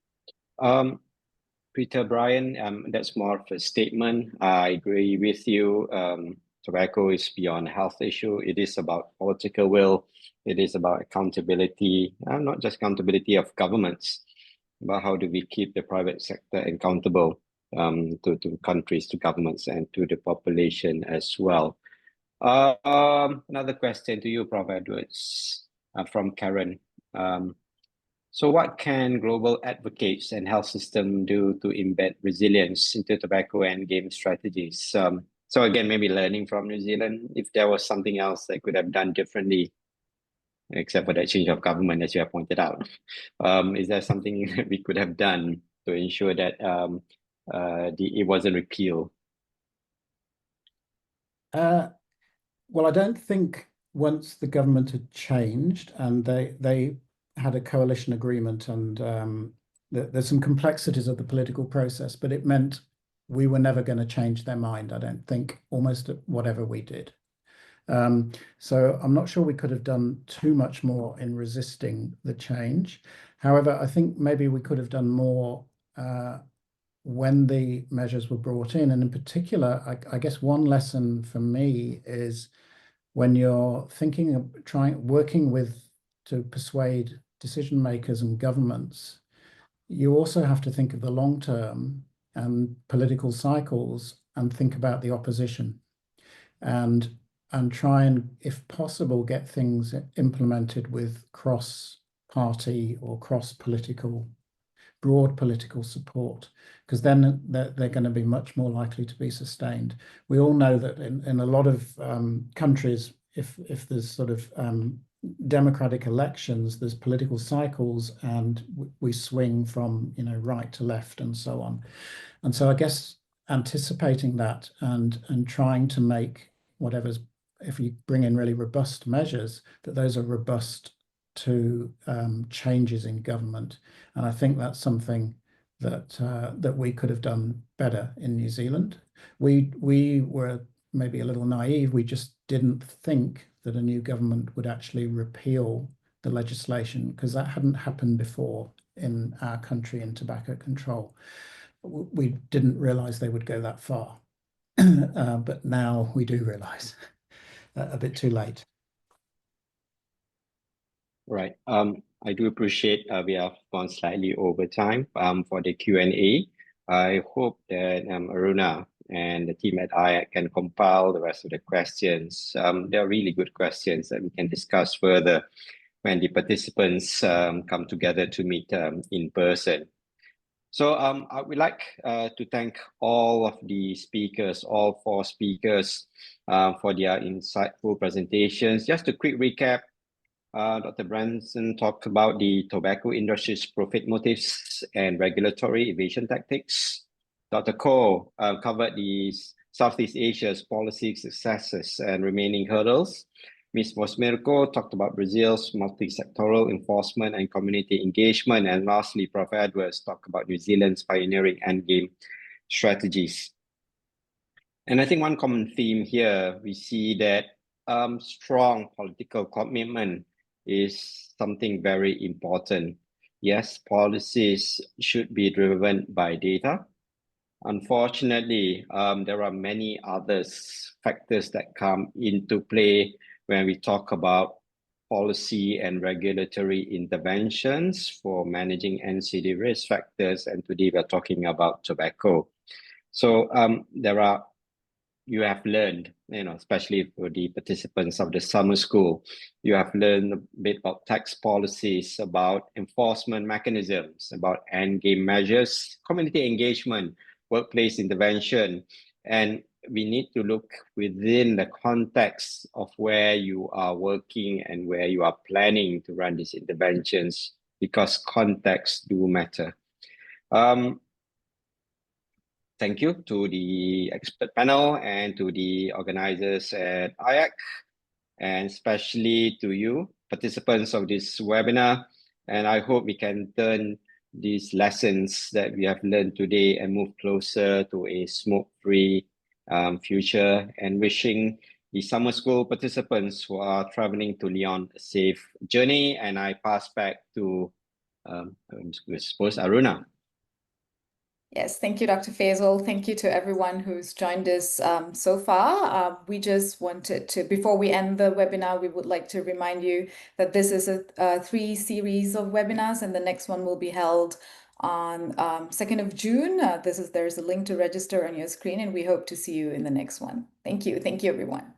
Peter Bryan, that's more of a statement. I agree with you. Tobacco is beyond a health issue. It is about political will. It is about accountability, not just accountability of governments, but how do we keep the private sector accountable to countries, to governments, and to the population as well. Another question to you, Prof. Edwards, from Karen. So what can global advocates and health system do to embed resilience into tobacco and game strategies? So again, maybe learning from New Zealand, if there was something else they could have done differently, except for that change of government, as you have pointed out. Is there something we could have done to ensure that it wasn't repealed? Well, I don't think once the government had changed and they had a coalition agreement, and there's some complexities of the political process, but it meant we were never going to change their mind, I don't think, almost whatever we did. So I'm not sure we could have done too much more in resisting the change. However, I think maybe we could have done more when the measures were brought in. And in particular, I guess one lesson for me is when you're thinking of working to persuade decision makers and governments, you also have to think of the long term and political cycles and think about the opposition and try and, if possible, get things implemented with cross-party or broad political support, because then they're going to be much more likely to be sustained. We all know that in a lot of countries, if there's sort of democratic elections, there's political cycles, and we swing from right to left and so on. And so I guess anticipating that and trying to make whatever's, if you bring in really robust measures, that those are robust to changes in government. And I think that's something that we could have done better in New Zealand. We were maybe a little naive. We just didn't think that a new government would actually repeal the legislation, because that hadn't happened before in our country in tobacco control. We didn't realize they would go that far. But now we do realize, a bit too late. Right. I do appreciate we have gone slightly over time for the Q&A. I hope that Aruna and the team at IAC can compile the rest of the questions. They are really good questions that we can discuss further when the participants come together to meet in person. So I would like to thank all of the speakers, all 4 speakers, for their insightful presentations. Just a quick recap. Dr. Branson talked about the tobacco industry's profit motives and regulatory evasion tactics. Dr. Koh covered the Southeast Asia's policy successes and remaining hurdles. Ms. Vosmirko talked about Brazil's multi-sectoral enforcement and community engagement. And lastly, Prof. Edwards talked about New Zealand's pioneering endgame strategies. And I think one common theme here, we see that strong political commitment is something very important. Yes, policies should be driven by data. Unfortunately, there are many other factors that come into play when we talk about policy and regulatory interventions for managing NCD risk factors. And today we're talking about tobacco. So you have learned, especially for the participants of the summer school, you have learned a bit about tax policies, about enforcement mechanisms, about endgame measures, community engagement, workplace intervention. And we need to look within the context of where you are working and where you are planning to run these interventions, because context do matter. Thank you to the expert panel and to the organizers at IAC, and especially to you, participants of this webinar. And I hope we can turn these lessons that we have learned today and move closer to a smoke-free future, and wishing the summer school participants who are traveling to Lyon a safe journey. And I pass back to, I suppose, Aruna. Yes, thank you, Dr. Faisal. Thank you to everyone who's joined us so far. We just wanted to, before we end the webinar, we would like to remind you that this is a 3 series of webinars, and the next one will be held on 2nd of June. There's a link to register on your screen, and we hope to see you in the next one. Thank you. Thank you, everyone.